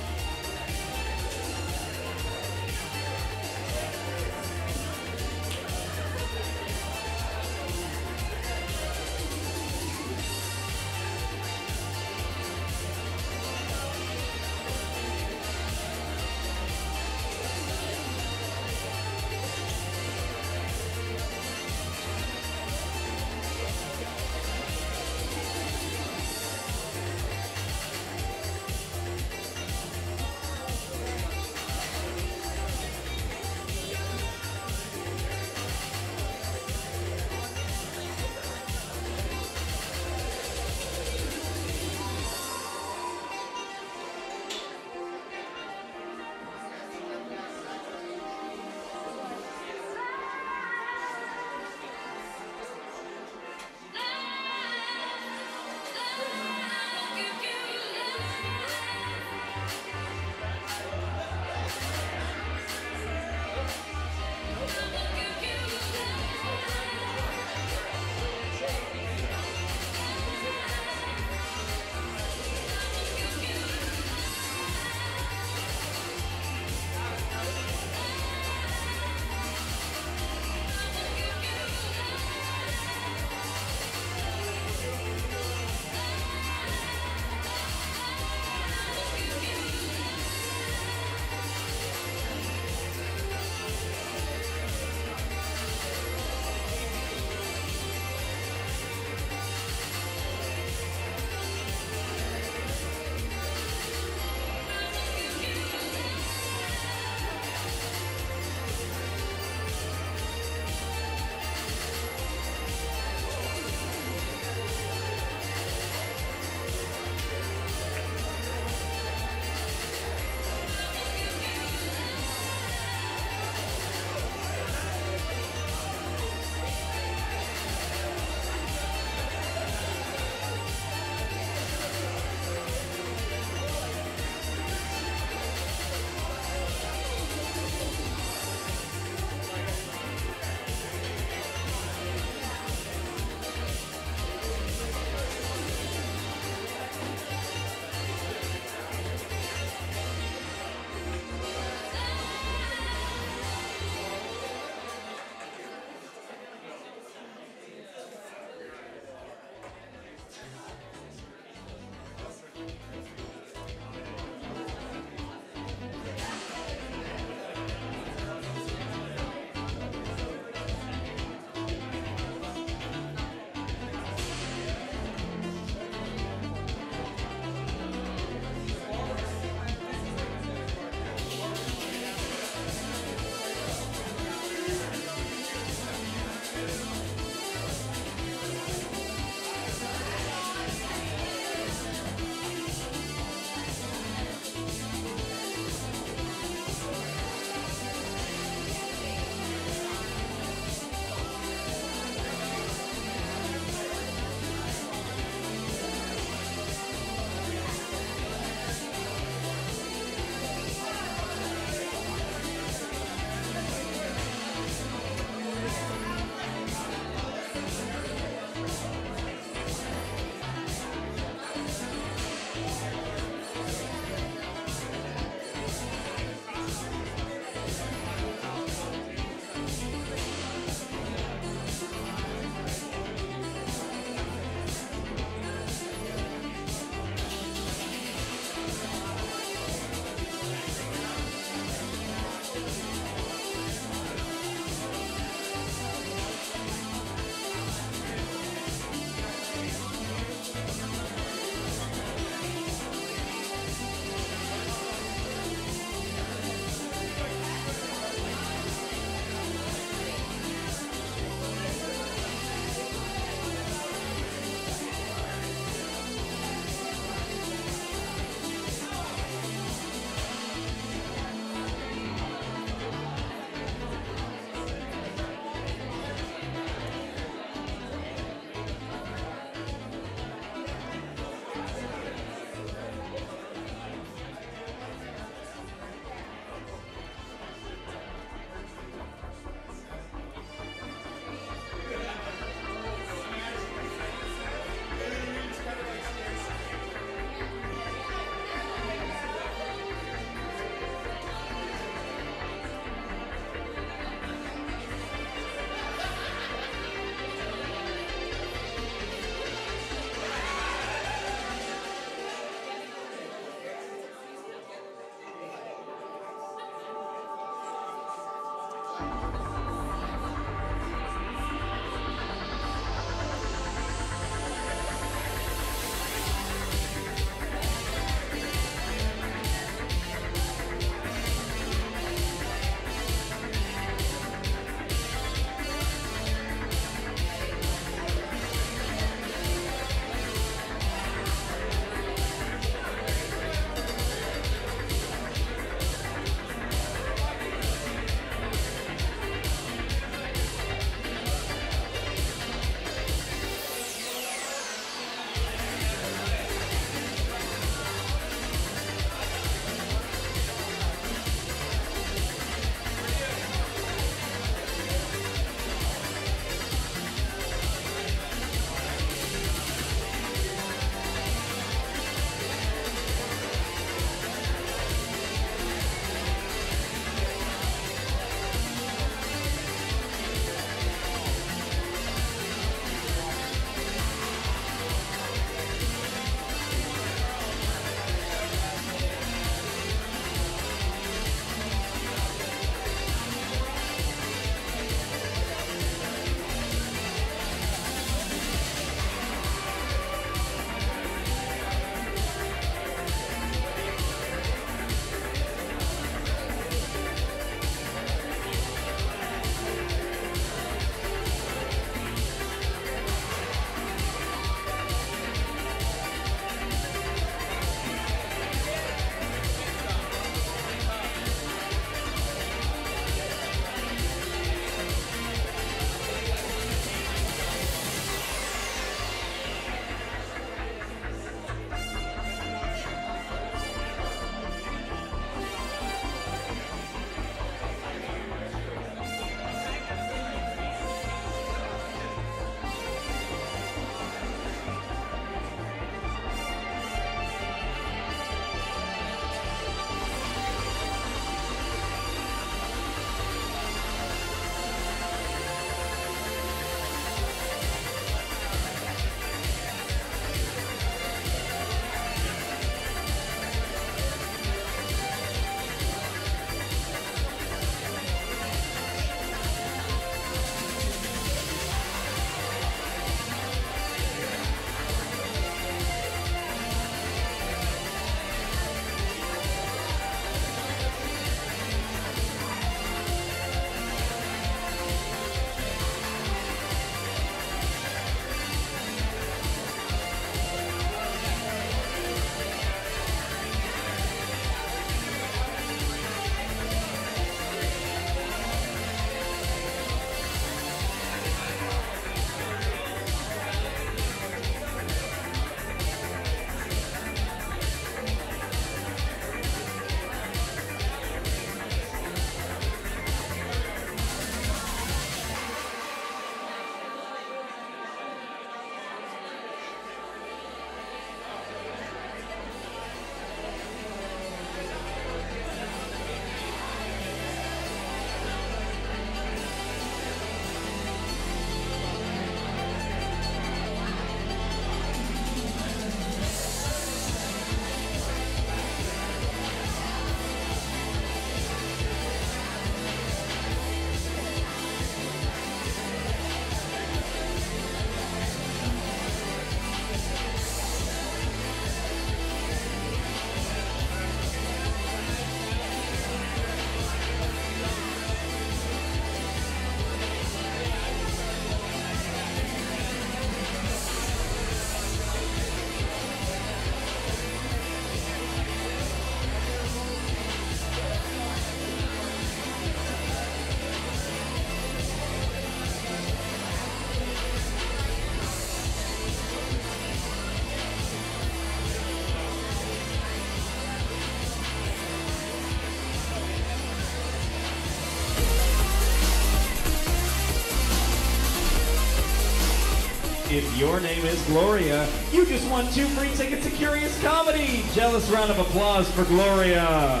if your name is Gloria, you just won 2 free tickets to Curious Comedy. Jealous round of applause for Gloria.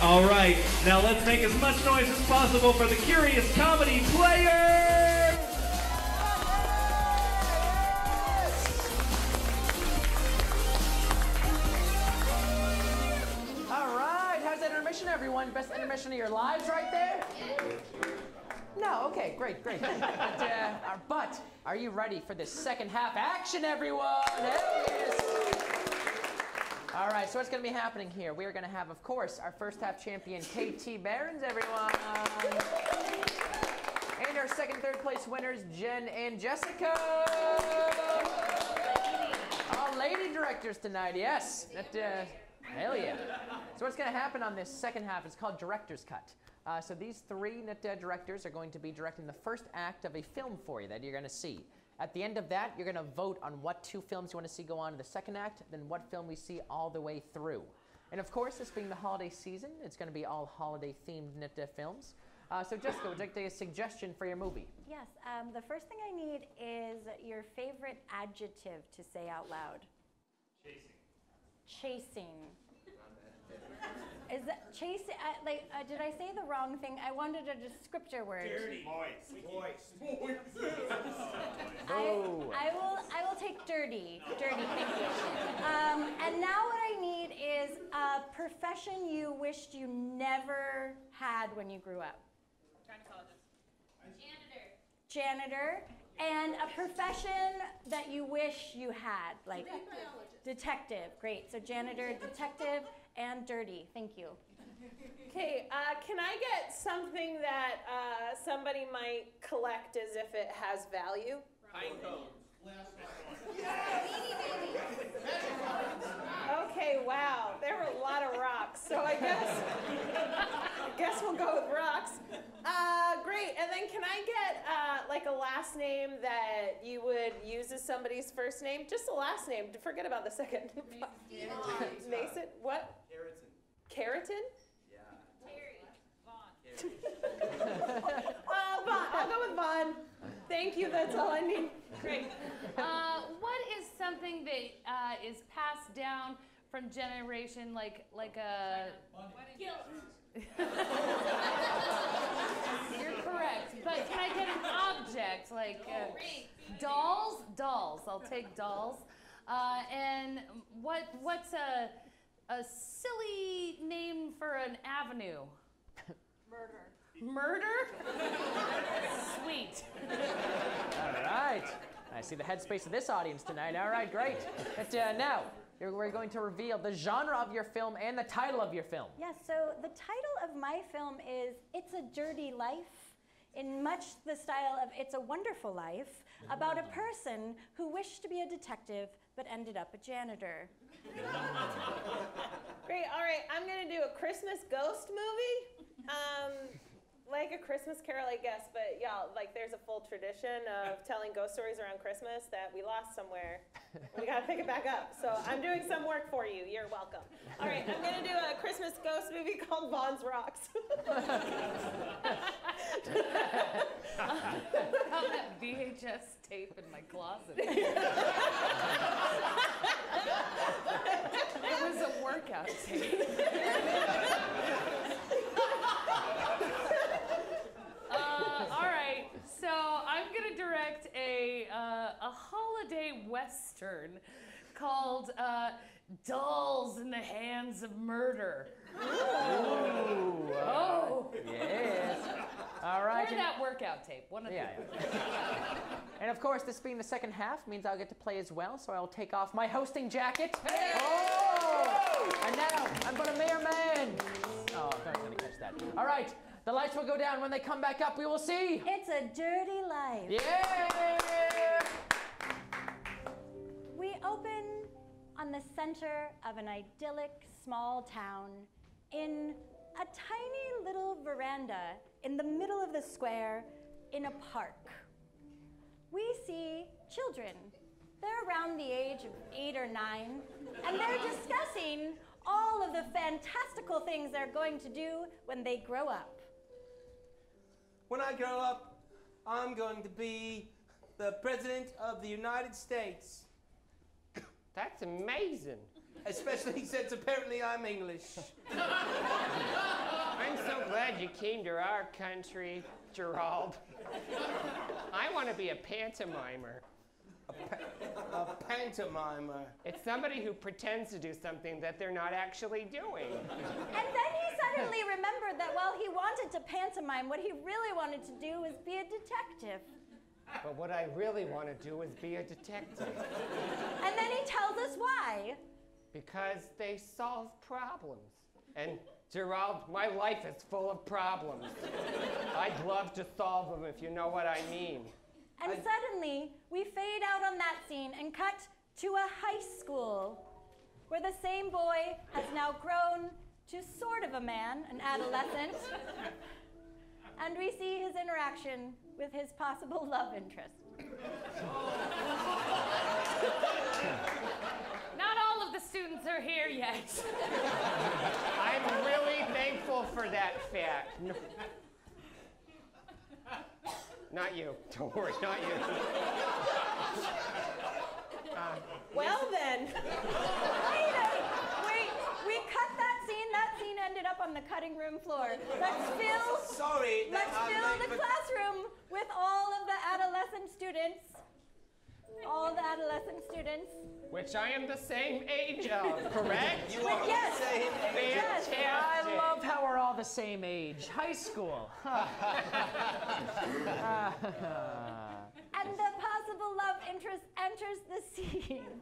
All right, now let's make as much noise as possible for the Curious Comedy players. All right, how's that intermission, everyone? Best intermission of your lives right there? No, okay, great. But are you ready for this second half action, everyone? Yes. All right, so what's going to be happening here? We are going to have, of course, our first half champion, KT Behrens, everyone. And our second, third place winners, Jenn and Jessica. All lady directors tonight, yes. Hell yeah. So what's going to happen on this second half is called Director's Cut. So these 3 directors are going to be directing the first act of a film for you that you're going to see. At the end of that, you're going to vote on what 2 films you want to see go on in the second act, then what film we see all the way through. And of course, this being the holiday season, it's going to be all holiday-themed films. So Jessica, would you like to take a suggestion for your movie? Yes, the first thing I need is your favorite adjective to say out loud. Chasing. Is that chasing? Did I say the wrong thing? I wanted a descriptor word. Dirty. Moist. I will take dirty. Dirty, thank you. And now what I need is a profession you wished you never had when you grew up. Janitor. And a profession that you wish you had, like detective. Great. So janitor, detective, and dirty. Thank you. Okay, can I get something that somebody might collect as if it has value? Pine cones. Okay, wow, there were a lot of rocks, so I guess we'll go with rocks. Great, and then can I get like a last name that you would use as somebody's first name? Just a last name, forget about the second. Mason, what? Keratin. Vaughn. I'll go with Vaughn. Thank you, that's all I need. Great. What is something that is passed down from generation, like a... Guilt. You're correct, but can I get an object, like dolls? Dolls, I'll take dolls. And what's a silly name for an avenue? Murder? Sweet. All right. I see the headspace of this audience tonight. All right, great. But now, we're going to reveal the genre of your film and the title of your film. Yes, so the title of my film is It's a Dirty Life, in much the style of It's a Wonderful Life, about a person who wished to be a detective but ended up a janitor. Great, all right, I'm gonna do a Christmas ghost movie. Like A Christmas Carol, I guess, but y'all, like there's a full tradition of telling ghost stories around Christmas that we lost somewhere. We gotta pick it back up. So I'm doing some work for you. You're welcome. All right, I'm gonna do a Christmas ghost movie called Vaughn's Rocks. Found that VHS tape in my closet. It was a workout tape. All right, so I'm gonna direct a holiday western called Dolls in the Hands of Murder. Ooh. Oh. Yes. All right. Or that workout tape, one of them. And of course, this being the second half means I'll get to play as well, so I'll take off my hosting jacket. Hey! Oh! And now, I'm gonna Mayor Man. Oh, I was gonna catch that. All right, the lights will go down. When they come back up, we will see. It's a Dirty Life. Yeah! We open on the center of an idyllic small town in a tiny little veranda in the middle of the square in a park. We see children. They're around the age of 8 or 9, and they're discussing all of the fantastical things they're going to do when they grow up. When I grow up, I'm going to be the President of the United States. That's amazing. Especially since apparently I'm English. I'm so glad you came to our country, Gerald. I want to be a pantomimer. A pantomimer. It's somebody who pretends to do something that they're not actually doing. And then he suddenly remembered that while he wanted to pantomime, what he really wanted to do was be a detective. But what I really want to do is be a detective. And then he tells us why. Because they solve problems. And Gerald, my life is full of problems. I'd love to solve them if you know what I mean. And suddenly, we fade out on that scene and cut to a high school where the same boy has now grown to sort of a man, an adolescent. And we see his interaction with his possible love interest. Not all of the students are here yet. I'm really thankful for that fact. No. Not you. Don't worry, not you. Well then. Wait, we cut that scene. That scene ended up on the cutting room floor. Let's fill the classroom with all of the adolescent students. All the adolescent students. Which I am the same age of, correct? You are the same age. Fantastic. I love how we're all the same age. High school. And the possible love interest enters the scene.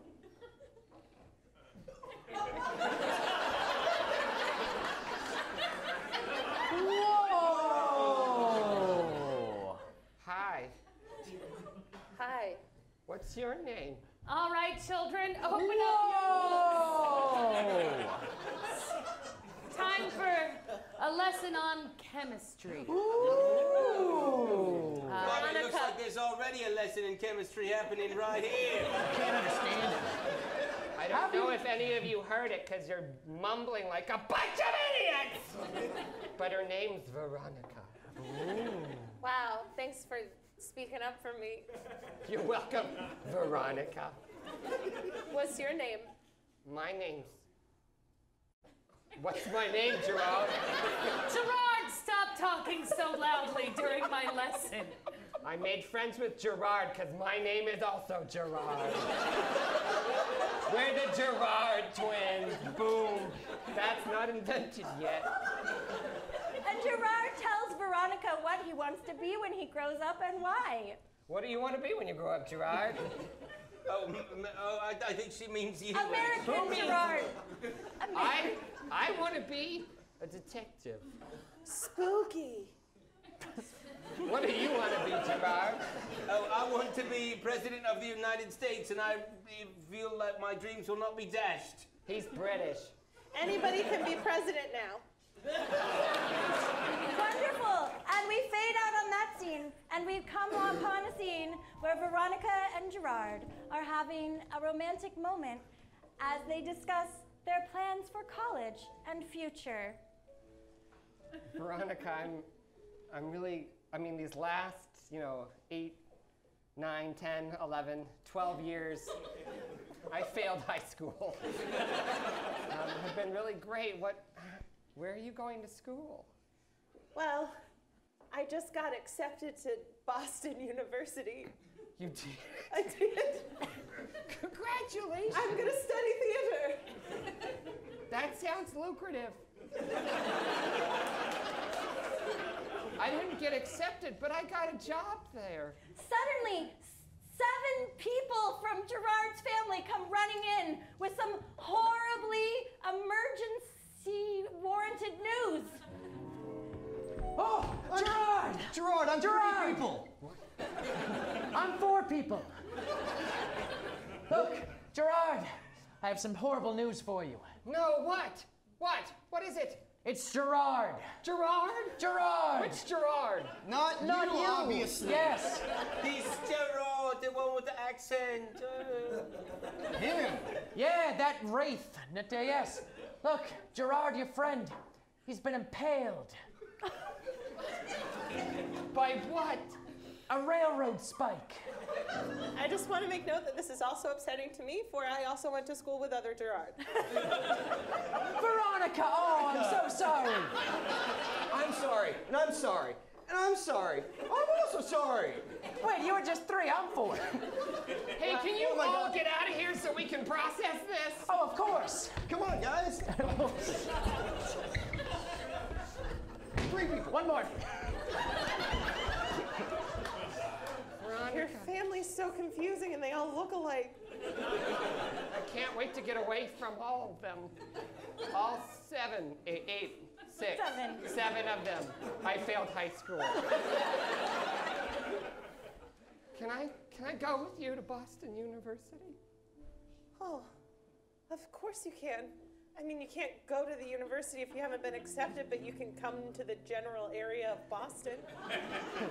Whoa! Hi. Hi. What's your name? All right, children, open up your books. Time for a lesson on chemistry. Ooh! It looks like there's already a lesson in chemistry happening right here. I can't understand it. I don't know if any of you heard it because you're mumbling like a bunch of idiots. But her name's Veronica. Ooh. Wow, thanks for speaking up for me. You're welcome, Veronica. What's your name? My name's... What's my name, Gerald? Gerard, stop talking so loudly during my lesson. I made friends with Gerard because my name is also Gerard. We're the Gerard twins. Boom. That's not invented yet. And Gerard tells Veronica what he wants to be when he grows up and why. What do you want to be when you grow up, Gerard? I think she means you. American Gerard. I want to be a detective. Spooky. What do you want to be, Gerard? Oh, I want to be President of the United States, and I feel like my dreams will not be dashed. He's British. Anybody can be president now. Wonderful. And we fade out on that scene, and we come upon a scene where Veronica and Gerard are having a romantic moment as they discuss their plans for college and future. Veronica, I'm really, these last, 8, 9, 10, 11, 12 years, I failed high school. Have been really great. Where are you going to school? Well, I just got accepted to Boston University. You did? I did. Congratulations. I'm going to study theater. That sounds lucrative. I didn't get accepted, but I got a job there. Suddenly, 7 people from Gerard's family come running in with some horribly emergency-warranted news. Oh, Gerard! Gerard, I'm Gerard! 3 people. I'm 4 people. Look, Gerard, I have some horrible news for you. No, what? What? What is it? It's Gerard. Gerard? Gerard! Which Gerard? Not you, obviously. Yes. He's Gerard, the one with the accent. Him. Yeah, that wraith. Yes. Look, Gerard, your friend, he's been impaled. By what? A railroad spike. I just want to make note that this is also upsetting to me, for I also went to school with other Gerard. Veronica, oh, I'm so sorry. I'm sorry, and I'm sorry, and I'm sorry. I'm also sorry. Wait, you were just 3, I'm 4. Hey, can you all get out of here so we can process this? Oh, of course. Come on, guys. 3 people. One more. Your family's so confusing and they all look alike. I can't wait to get away from all of them. All 7, 8, 6, 7 of them. I failed high school. Can I go with you to Boston University? Oh, of course you can. I mean, you can't go to the university if you haven't been accepted, but you can come to the general area of Boston.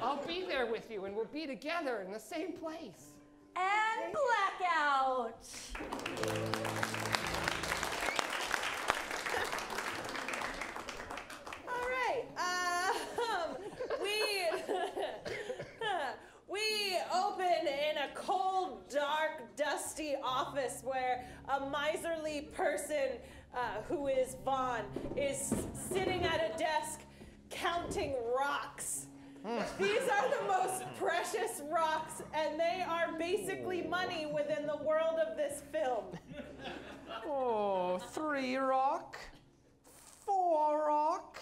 I'll be there with you, and we'll be together in the same place. And blackout. All right. We open in a cold, dark, dusty office where a miserly person who is Vaughn is sitting at a desk counting rocks. These are the most precious rocks, and they are basically money within the world of this film. Oh, 3 rock, 4 rock,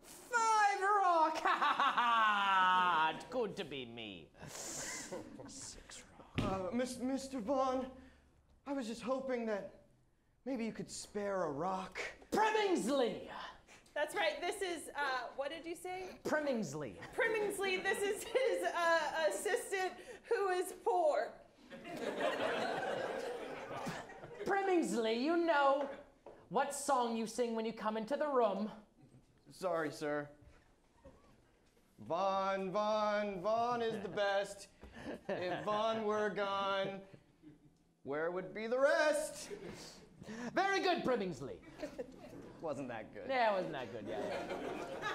5 rock. Ha ha ha ha! Good to be me. 6 rock. Mr. Vaughn, I was just hoping that maybe you could spare a rock. Premingsley. That's right. This is, what did you say? Premingsley. Premingsley. This is his assistant who is poor. Premingsley, you know what song you sing when you come into the room. Sorry, sir. Vaughn is the best. If Vaughn were gone, where would be the rest? Very good, Premingsley. Wasn't that good? Yeah, it wasn't that good, yeah.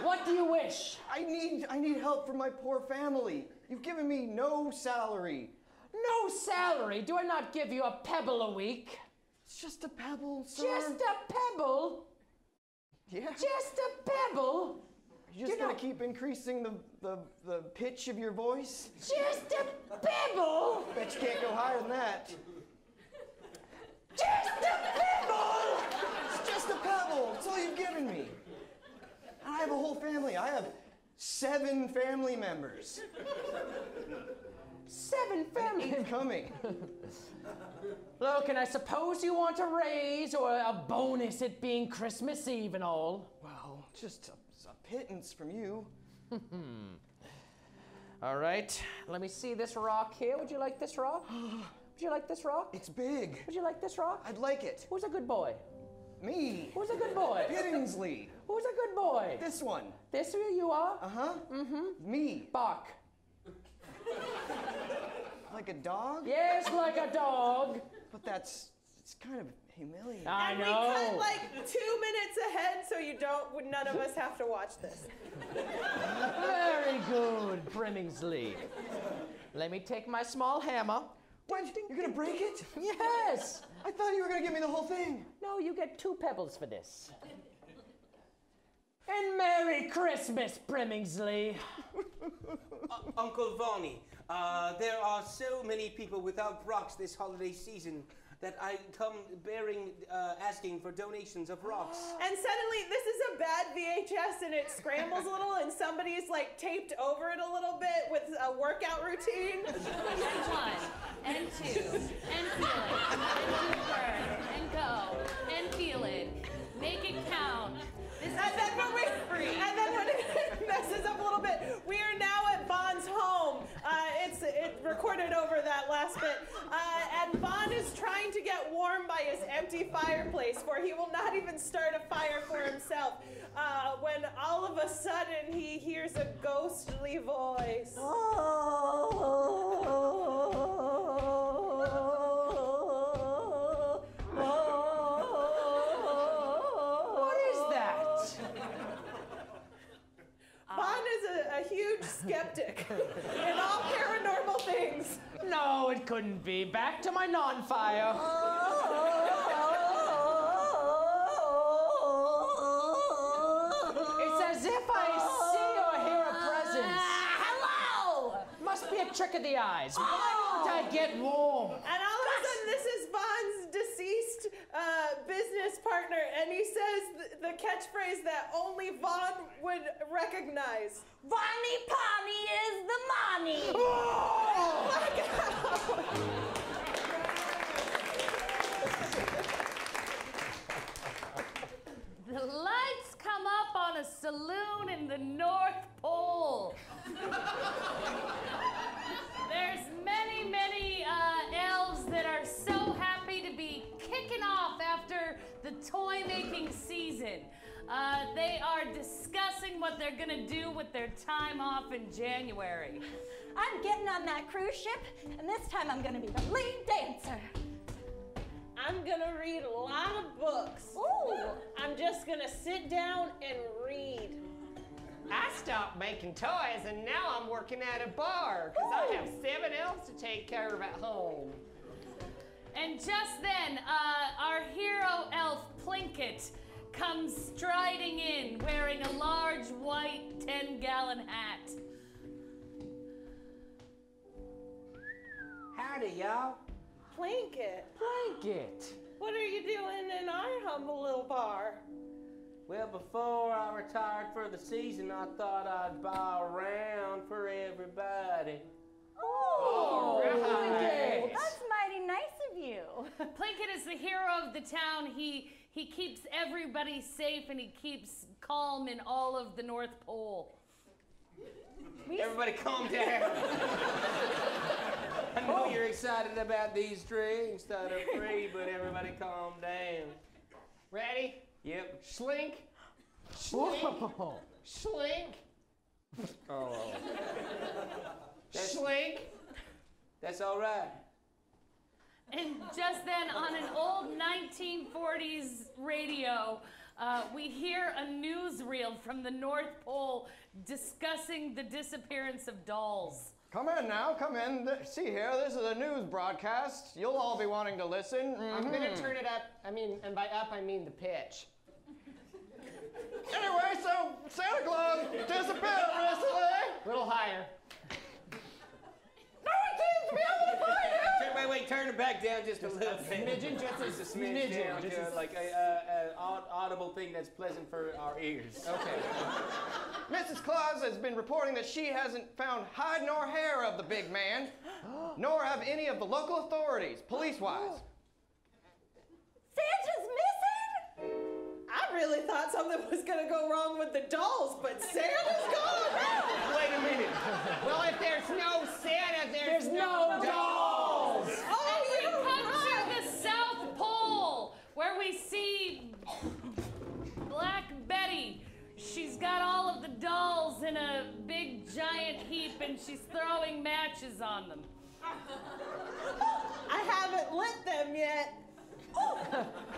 What do you wish? I need help for my poor family. You've given me no salary. No salary? Do I not give you a pebble a week? It's just a pebble, sir. Just a pebble? Yeah. Just a pebble? You're just gonna keep increasing the pitch of your voice? Just a pebble? Bet you can't go higher than that. Just a pebble! It's just a pebble. That's all you've given me. I have a whole family. I have 7 family members. 7 family members coming. Look, and I suppose you want a raise or a bonus, it being Christmas Eve and all. Well, just a pittance from you. All right, let me see this rock here. Would you like this rock? Would you like this rock? It's big. Would you like this rock? I'd like it. Who's a good boy? Me. Who's a good boy? Billingsley. Who's a good boy? This one. This who you are? Uh-huh. Mm-hmm. Me. Bark. Like a dog? Yes, like a dog. But it's kind of humiliating. I and know. we cut like 2 minutes ahead so none of us have to watch this. Very good, Premingsley. Let me take my small hammer. What? You're gonna break it? Yes. I thought you were gonna give me the whole thing. No, you get 2 pebbles for this. And Merry Christmas, Premingsley. Uncle Vonnie, there are so many people without rocks this holiday season that I come asking for donations of rocks. And suddenly, this is a bad VHS and it scrambles a little and somebody's like taped over it a little bit with a workout routine. And 1, and 2, and feel it, and do burn, and go, and feel it. Make it count. And then when it messes up a little bit, we are now at Vaughn's home. It's recorded over that last bit. And Vaughn is trying to get warm by his empty fireplace, for he will not even start a fire for himself. When all of a sudden he hears a ghostly voice. What is that? Vaughn is a huge skeptic in all paranormal things. No, it couldn't be. Back to my non-fire. It's as if I see or hear a presence. Hello! Must be a trick of the eyes. Why don't I get warm? And all of a sudden, this is Vaughn's deceased business partner, and he says the catchphrase that only Vaughn would recognize. Vonnie Pawnee is the money! Oh my God! The lights come up on a saloon in the North Pole. There's many, many elves that are so happy to be kicking off after the toy-making season. They are discussing what they're gonna do with their time off in January. I'm getting on that cruise ship, and this time I'm gonna be the lead dancer. I'm gonna read a lot of books. Ooh. I'm just gonna sit down and read. I stopped making toys and now I'm working at a bar because I have 7 elves to take care of at home. And just then, our hero elf Plinkett comes striding in wearing a large white 10-gallon hat. Howdy, y'all. Plinkett. Plinkett. What are you doing in our humble little bar? Well, before I retired for the season, I thought I'd buy a round for everybody. Oh, right. that's mighty nice of you. Plinkett is the hero of the town. He keeps everybody safe and he keeps calm in all of the North Pole. Everybody calm down. I know you're excited about these drinks that are free, but everybody calm down. Ready? Yep. Slink. Slink. Whoa. Slink. Oh. Slink. That's all right. And just then, on an old 1940s radio, we hear a newsreel from the North Pole discussing the disappearance of dolls. Come in now, come in. See here, this is a news broadcast. You'll all be wanting to listen. I'm gonna turn it up. And by up, I mean the pitch. Anyway, so Santa Claus disappeared recently. A little higher. No one seems to be able to find him. Wait, turn it back down just a little bit. Smidgen, Just a smidgen down to like an audible thing that's pleasant for our ears. Okay. Mrs. Claus has been reporting that she hasn't found hide nor hair of the big man, nor have any of the local authorities, police-wise. Santa's missing? I really thought something was gonna go wrong with the dolls, but Santa's gone. Wait a minute. Well, if there's no Santa, there's no dolls. Oh, We come to the South Pole, where we see Black Betty. She's got all of the dolls in a big giant heap and she's throwing matches on them. I haven't lit them yet.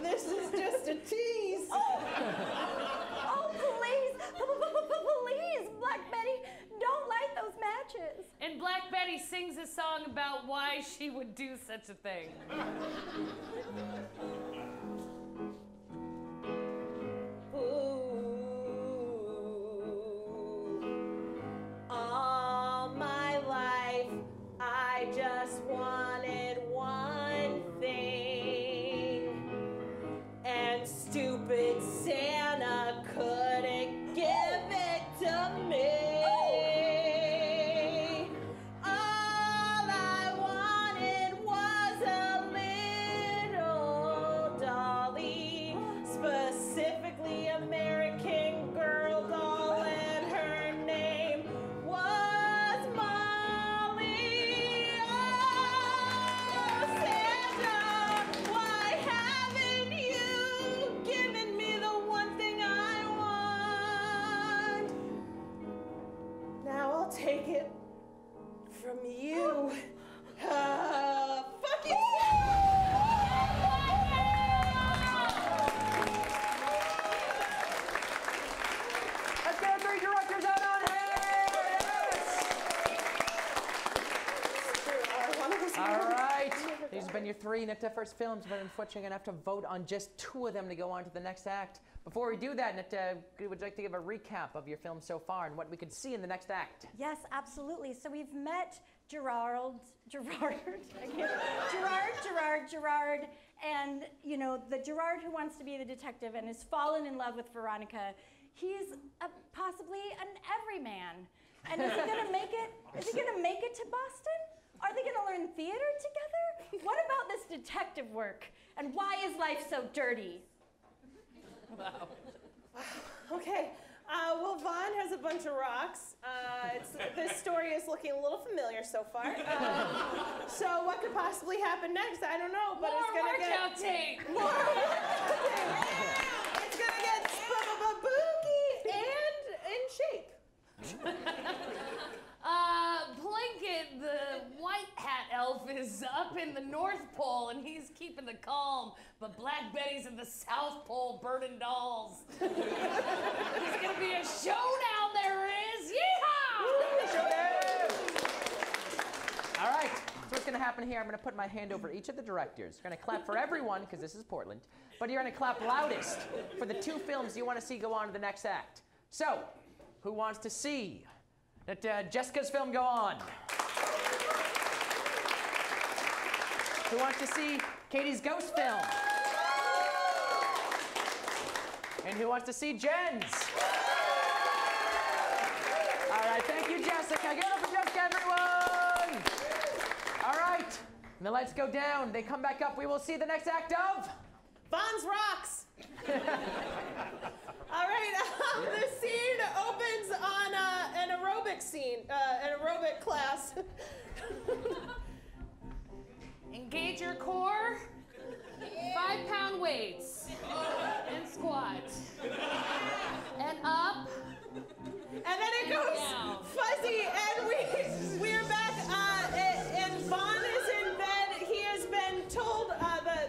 This is just a tease. Oh, please, please, Black Betty, don't light those matches. And Black Betty sings a song about why she would do such a thing. All my life, I just wanted one thing, and stupid Santa couldn't give it to me. All I wanted was a little dolly, specifically American Girl doll, and her name was Molly. Oh, Santa, why haven't you given me the one thing I want? Now I'll take it from you. Fuck you! Let's get our three directors out on here! your three first films, but unfortunately, I'm going to have to vote on just 2 of them to go on to the next act. Before we do that, would you like to give a recap of your film so far and what we could see in the next act? Yes, absolutely. So we've met Gerard, and you know, the Gerard who wants to be the detective and has fallen in love with Veronica. He's possibly an everyman. And is he gonna make it? Is he gonna make it to Boston? Are they gonna learn theater together? What about this detective work? And why is life so dirty? Wow. Okay. Well, Vaughn has a bunch of rocks. This story is looking a little familiar so far. So what could possibly happen next? I don't know, but it's gonna get workout tape. More workout tape. It's gonna get spooky and in shape. Plinkett, the white hat elf, is up in the North Pole and he's keeping the calm, but Black Betty's in the South Pole burning dolls. There's gonna be a showdown, there is! Yeehaw! All right, so what's going to happen here, I'm going to put my hand over each of the directors. You're going to clap for everyone, because this is Portland, but you're going to clap loudest for the 2 films you want to see go on to the next act. So, who wants to see that Jessica's film go on? Who wants to see Katie's ghost film? And who wants to see Jen's? All right, thank you, Jessica. Give it up for Jessica, everyone! All right, and the lights go down. They come back up. We will see the next act of Vaughn's Rocks. All right, the scene opens on an aerobic scene, an aerobic class. Engage your core. 5-pound weights. And squat. And up. And then it goes fuzzy, and we're back, and Vaughn is in bed. He has been told,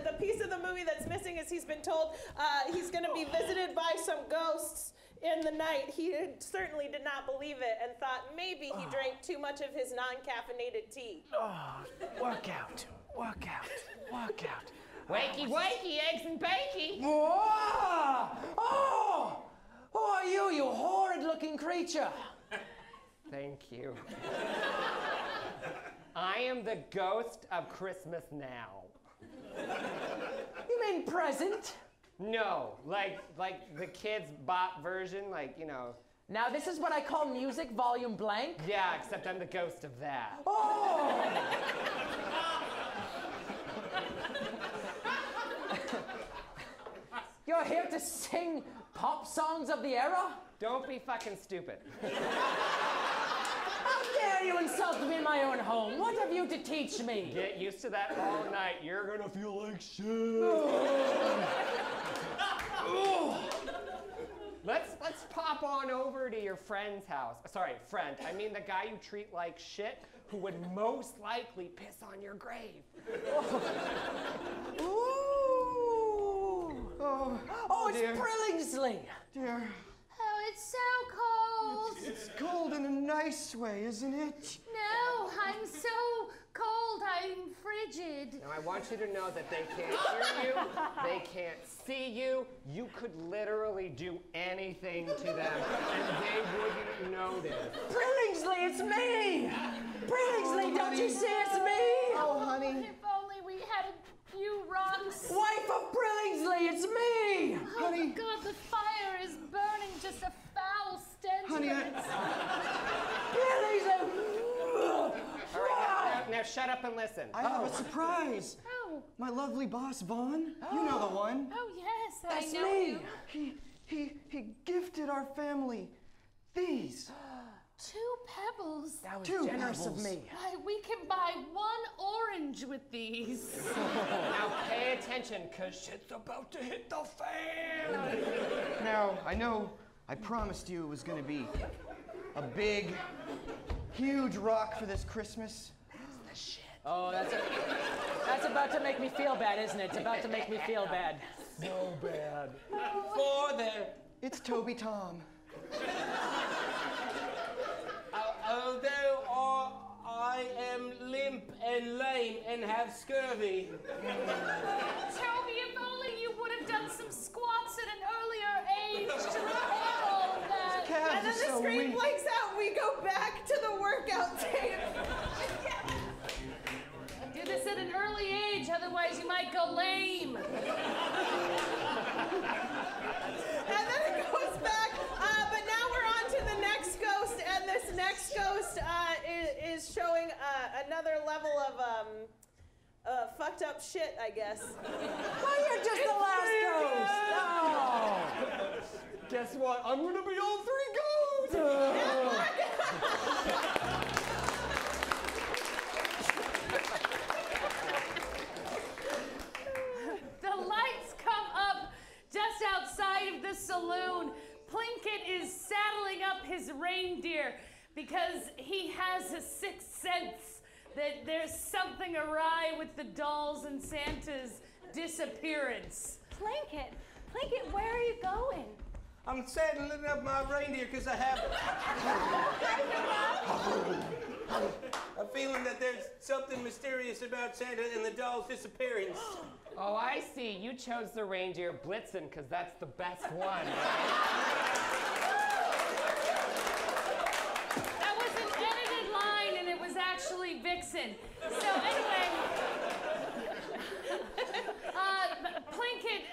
the piece of the movie that's missing is he's been told he's going to be visited by some ghosts in the night. He certainly did not believe it and thought maybe he drank too much of his non-caffeinated tea. Workout. Wakey, wakey, eggs and bakey. Whoa! Oh! Who are you, you horrid-looking creature? Thank you. I am the ghost of Christmas Now. You mean present? No, like the kids' bop version, like, you know. Now this is what I call music volume blank? Yeah, except I'm the ghost of that. Oh! You're here to sing pop songs of the era? Don't be fucking stupid. How dare you insult me in my own home? What have you to teach me? Get used to that all night. You're gonna feel like shit. Let's pop on over to your friend's house. Sorry, friend. I mean the guy you treat like shit who would most likely piss on your grave. Oh, it's Brillingsley. Dear. Oh, it's so cold. It's cold in a nice way, isn't it? No, I'm so cold, I'm frigid. Now I want you to know that they can't hear you, they can't see you. You could literally do anything to them and they wouldn't notice. Brillingsley, it's me! Brillingsley, don't you see it's me? Oh, honey. If only we had a few rocks. Wife of Brillingsley, it's me! Oh, honey. God, the fire is burning just a foul stench. Honey, Brillingsley! All right, now shut up and listen. I have a surprise. Oh. My lovely boss, Vaughn. You know the one. Oh, yes, That's I know me. you. He gifted our family these. 2 pebbles. That was 2 generous pebbles. of me. Why, we can buy 1 orange with these. Now pay attention, cause shit's about to hit the fan. Now, I know I promised you it was going to be a big, huge rock for this Christmas. That's the shit. Oh, that's about to make me feel bad, isn't it? It's about to make me feel bad. So bad. Father, It's Toby Tom. although I am limp and lame and have scurvy. Toby, if only you would have done some squats at an earlier age to repair all of that. And then the screen blanks out. We go back to the workout tape. Do this at an early age, otherwise you might go lame. And then it goes back, but now we're on to the next ghost, and this next ghost is showing another level of fucked up shit, I guess. Oh, you're just the last ghost. Oh. Guess what? I'm gonna be all 3 ghosts. The lights come up just outside of the saloon. Plinkett is saddling up his reindeer because he has a sixth sense that there's something awry with the dolls and Santa's disappearance. Plinkett, where are you going? I'm saddling up my reindeer because I have a feeling that there's something mysterious about Santa and the doll's disappearance. Oh, I see. You chose the reindeer Blitzen because that's the best one. That was an edited line and it was actually Vixen. So anyway, Plinkett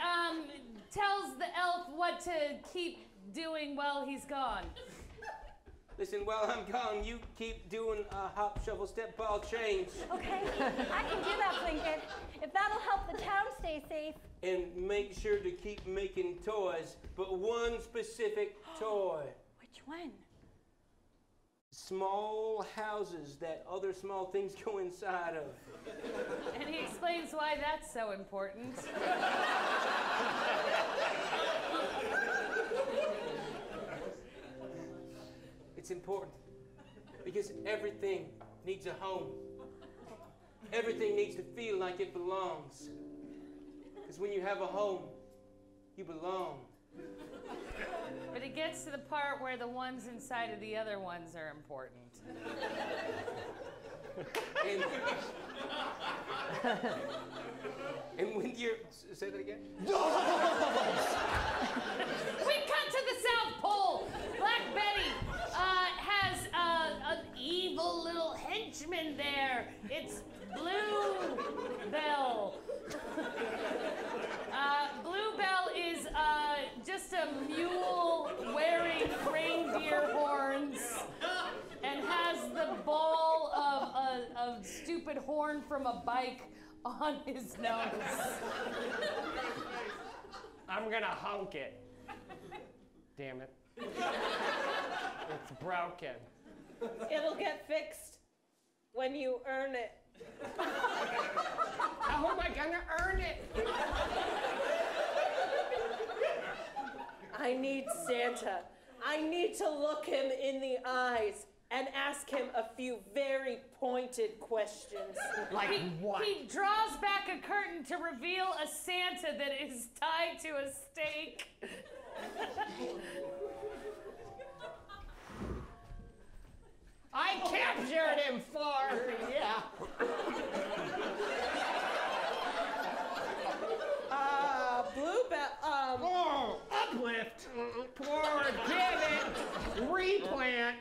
tells the elf what to keep doing while he's gone. Listen, while I'm gone, you keep doing hop, shuffle, step, ball, change. Okay, I can do that, Plinkett. If that'll help the town stay safe. And make sure to keep making toys, but one specific toy. Which one? Small houses that other small things go inside of. And he explains why that's so important. It's important because everything needs a home. Everything needs to feel like it belongs. Because when you have a home, you belong. But it gets to the part where the ones inside of the other ones are important. And when you're... Say that again? We cut to the South Pole. Black Betty has an evil little henchman there. It's Bluebell. Bluebell is just a mule wearing reindeer horns and has the ball of a stupid horn from a bike on his nose. I'm gonna honk it. Damn it. It's broken. It'll get fixed when you earn it. How am I gonna earn it? I need Santa. I need to look him in the eyes and ask him a few very pointed questions. Like what? He draws back a curtain to reveal a Santa that is tied to a stake. I captured him for, yeah. Bluebell, uplift, forward, pivot, replant,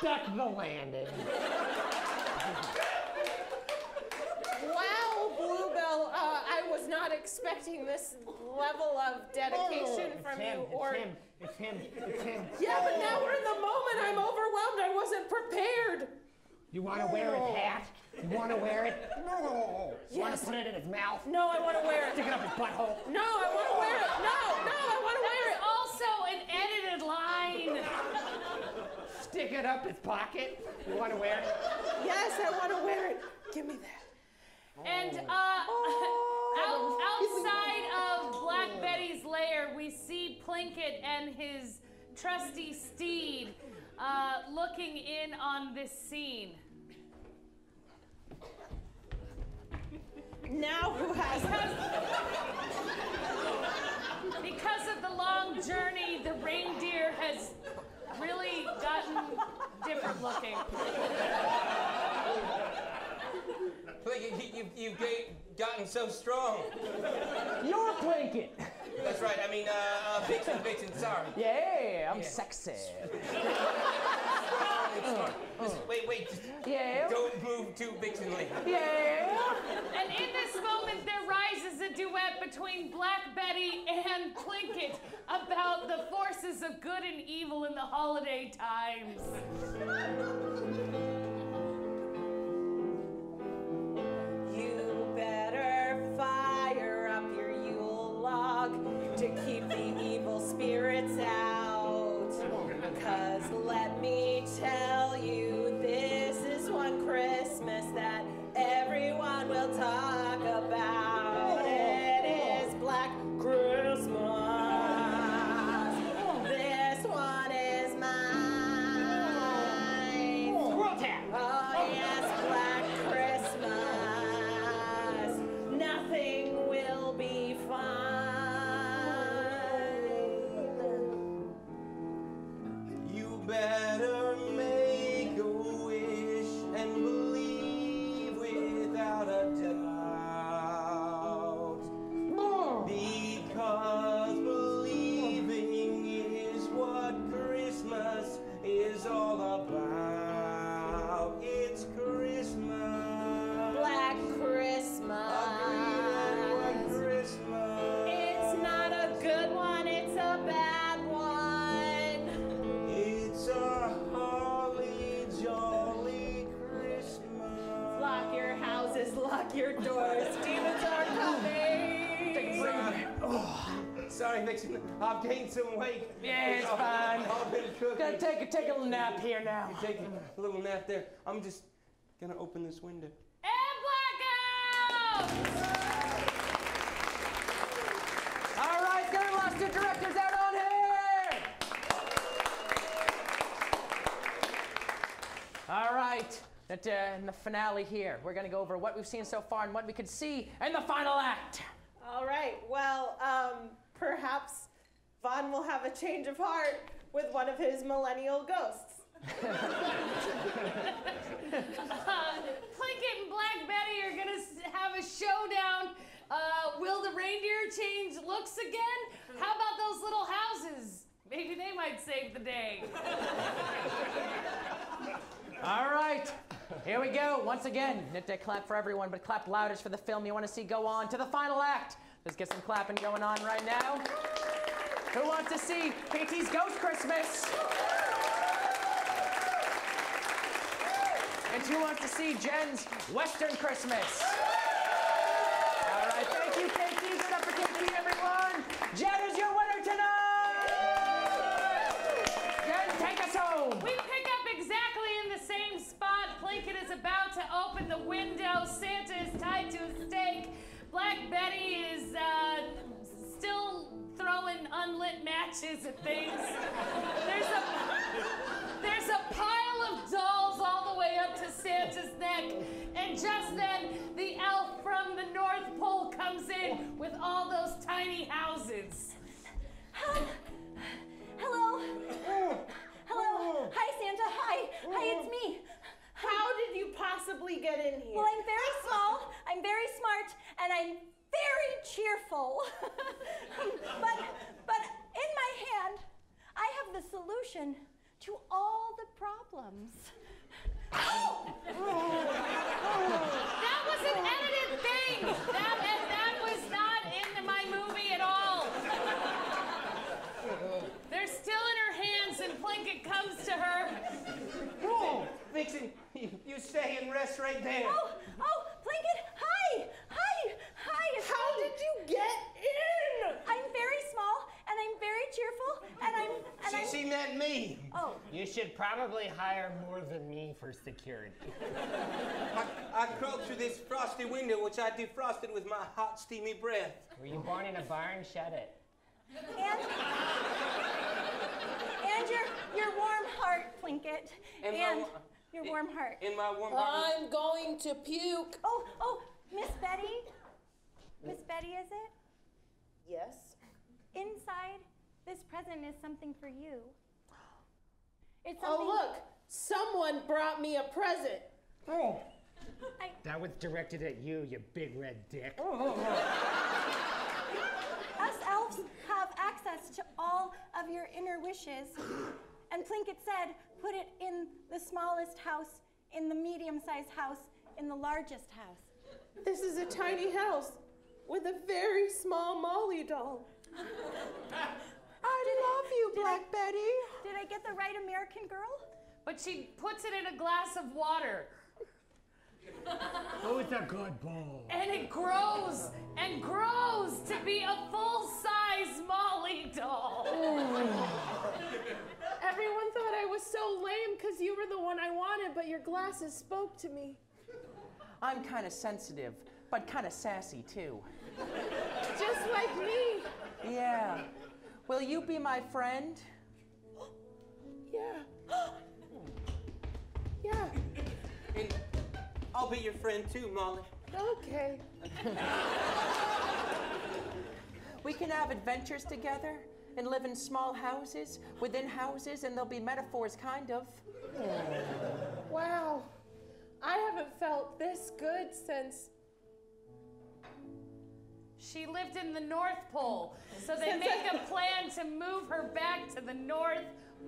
duck the landing. Wow, Bluebell, I was not expecting this level of dedication from you. It's him. Yeah, but now we're in the moment. I'm overwhelmed. I wasn't prepared. You want to wear his hat? You want to wear it? No. You want Yes. to put it in his mouth? No, I want to wear it. Stick it up his butthole? No, I want to wear it. No, I want to wear it. Also an edited line. Stick it up his pocket? You want to wear it? Yes, I want to wear it. Give me that. And outside of Black Betty's lair, we see Plinkett and his trusty steed looking in on this scene. Now who has Because of the long journey, the reindeer has really gotten different looking. You've gotten so strong. You're Plinkett. That's right. I mean, Vixen, sorry. Yeah, I'm sexy. Wait. Just yeah. Don't move too vixenly. Yeah. And in this moment, there rises a duet between Black Betty and Plinkett about the forces of good and evil in the holiday times. You better fire up your Yule log to keep the evil spirits out. 'Cause let me tell you, this is one Christmas that everyone will talk about. It is Black Christmas. This one is mine. Oh yes, Black Christmas. Nothing will be fine. You better make a wish and believe without a doubt. Because believing is what Christmas is all about. It's Christmas. Black Christmas. Black Christmas. It's not a good one, it's a bad one. It's a holly jolly Christmas. Lock your houses, lock your doors. Demons are coming. Sorry, Vixen. I've gained some weight. Yeah, it's fine. I've been cooking. Gonna take a little nap here now. You take a little nap there. I'm just gonna open this window. And blackout! All right, get our last two directors out on here. All right, in the finale here, we're gonna go over what we've seen so far and what we could see in the final act. All right, well, perhaps Vaughn will have a change of heart with one of his millennial ghosts. Plinkett and Black Betty are gonna have a showdown. Will the reindeer change looks again? How about those little houses? Maybe they might save the day. All right, here we go. Once again, clap for everyone, but clap loudest for the film you want to see go on to the final act. Let's get some clapping going on right now. Who wants to see PT's Ghost Christmas? And who wants to see Jenn's Western Christmas? All right, thank you, KT. Give it up for KT, everyone. Jenn is your winner tonight. Jenn, take us home. We pick up exactly in the same spot. Plinkett is about to open the window. Santa is tied to a stake. Black Betty is still throwing unlit matches at things. There's a pile of dolls all the way up to Santa's neck. And just then, the elf from the North Pole comes in with all those tiny houses. Hello. Hello. Hi, Santa. Hi, it's me. How did you possibly get in here? Well, I'm very small, I'm very smart, and I'm very cheerful. but in my hand, I have the solution to all the problems. That was an edited thing. That was not in my movie at all. They're still in her hands, and Plinkett comes to her. Oh, Vixen, you stay and rest right there. Oh, Plinkett, hi. How did you get in? I'm very small, and I'm very cheerful, and She meant me. Oh. You should probably hire more than me for security. I crawled through this frosty window, which I defrosted with my hot, steamy breath. Were you born in a barn? Shut it. And your warm heart, Plinkett. And your warm heart. In my warm heart. I'm going to puke. Oh, Miss Betty? Miss Betty, is it? Yes. Inside, this present is something for you. It's something. Oh, look, someone brought me a present. Oh. That was directed at you, you big red dick. Us elves have access to all of your inner wishes. And Plinkett said, put it in the smallest house, in the medium-sized house, in the largest house. This is a tiny house with a very small Molly doll. I love you, Black Betty. Did I get the right American girl? But she puts it in a glass of water. Oh, it's a good bowl. And it grows and grows to be a full-size Molly doll. Everyone thought I was so lame because you were the one I wanted, but your glasses spoke to me. I'm kind of sensitive, but kind of sassy too. Just like me. Yeah. Will you be my friend? Yeah. Yeah. And I'll be your friend too, Molly. Okay. We can have adventures together and live in small houses, within houses, and there'll be metaphors, kind of. Wow. I haven't felt this good since... She lived in the North Pole, so they make a plan to move her back to the North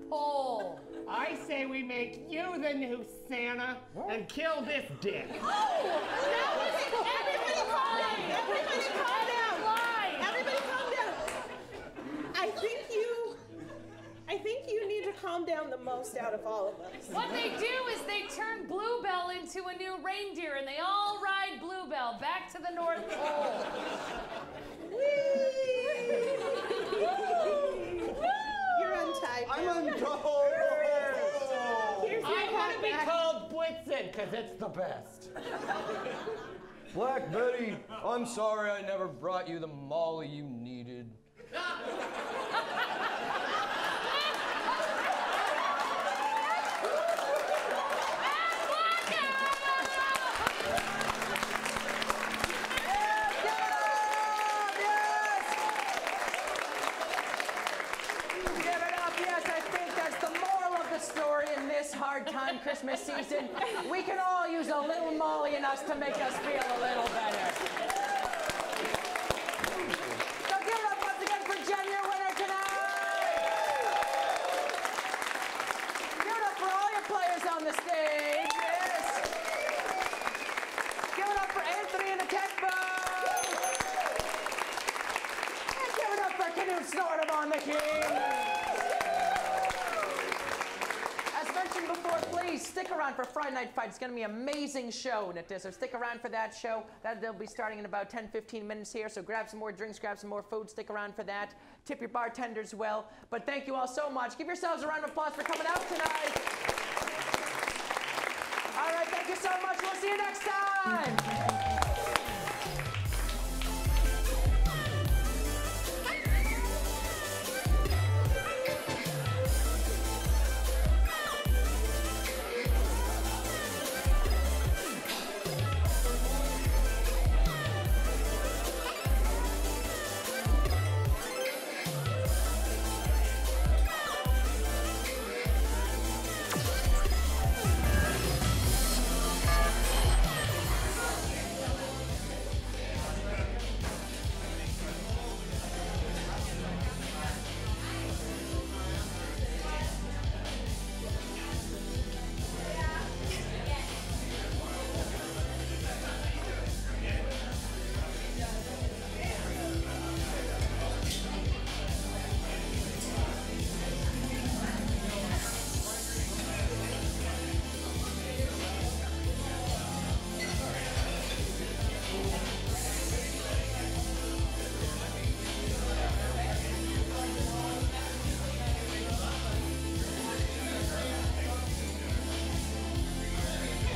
Pole. I say we make you the new Santa and kill this dick. Oh! Everybody calm down! Everybody calm down! Everybody calm down! I think you need to calm down the most out of all of us. What they do is they turn Bluebell into a new reindeer, and they all ride Bluebell back to the North Pole. You're untied. I'm untied. I want to be called Blitzen, because it's the best. Black Betty, I'm sorry I never brought you the Molly you needed. Story in this hard time Christmas season. We can all use a little Molly in us to make us feel a little better. So give it up once again for Jenn, your winner tonight. Give it up for all your players on the stage. Yes. Give it up for Anthony and the tempo. And give it up for Canute Snortum on the key. Before, please stick around for Friday Night Fight. It's going to be an amazing show, so stick around for that show. They'll be starting in about 10-15 minutes here, so grab some more drinks, grab some more food, stick around for that. Tip your bartenders well. But thank you all so much. Give yourselves a round of applause for coming out tonight. All right, thank you so much. We'll see you next time.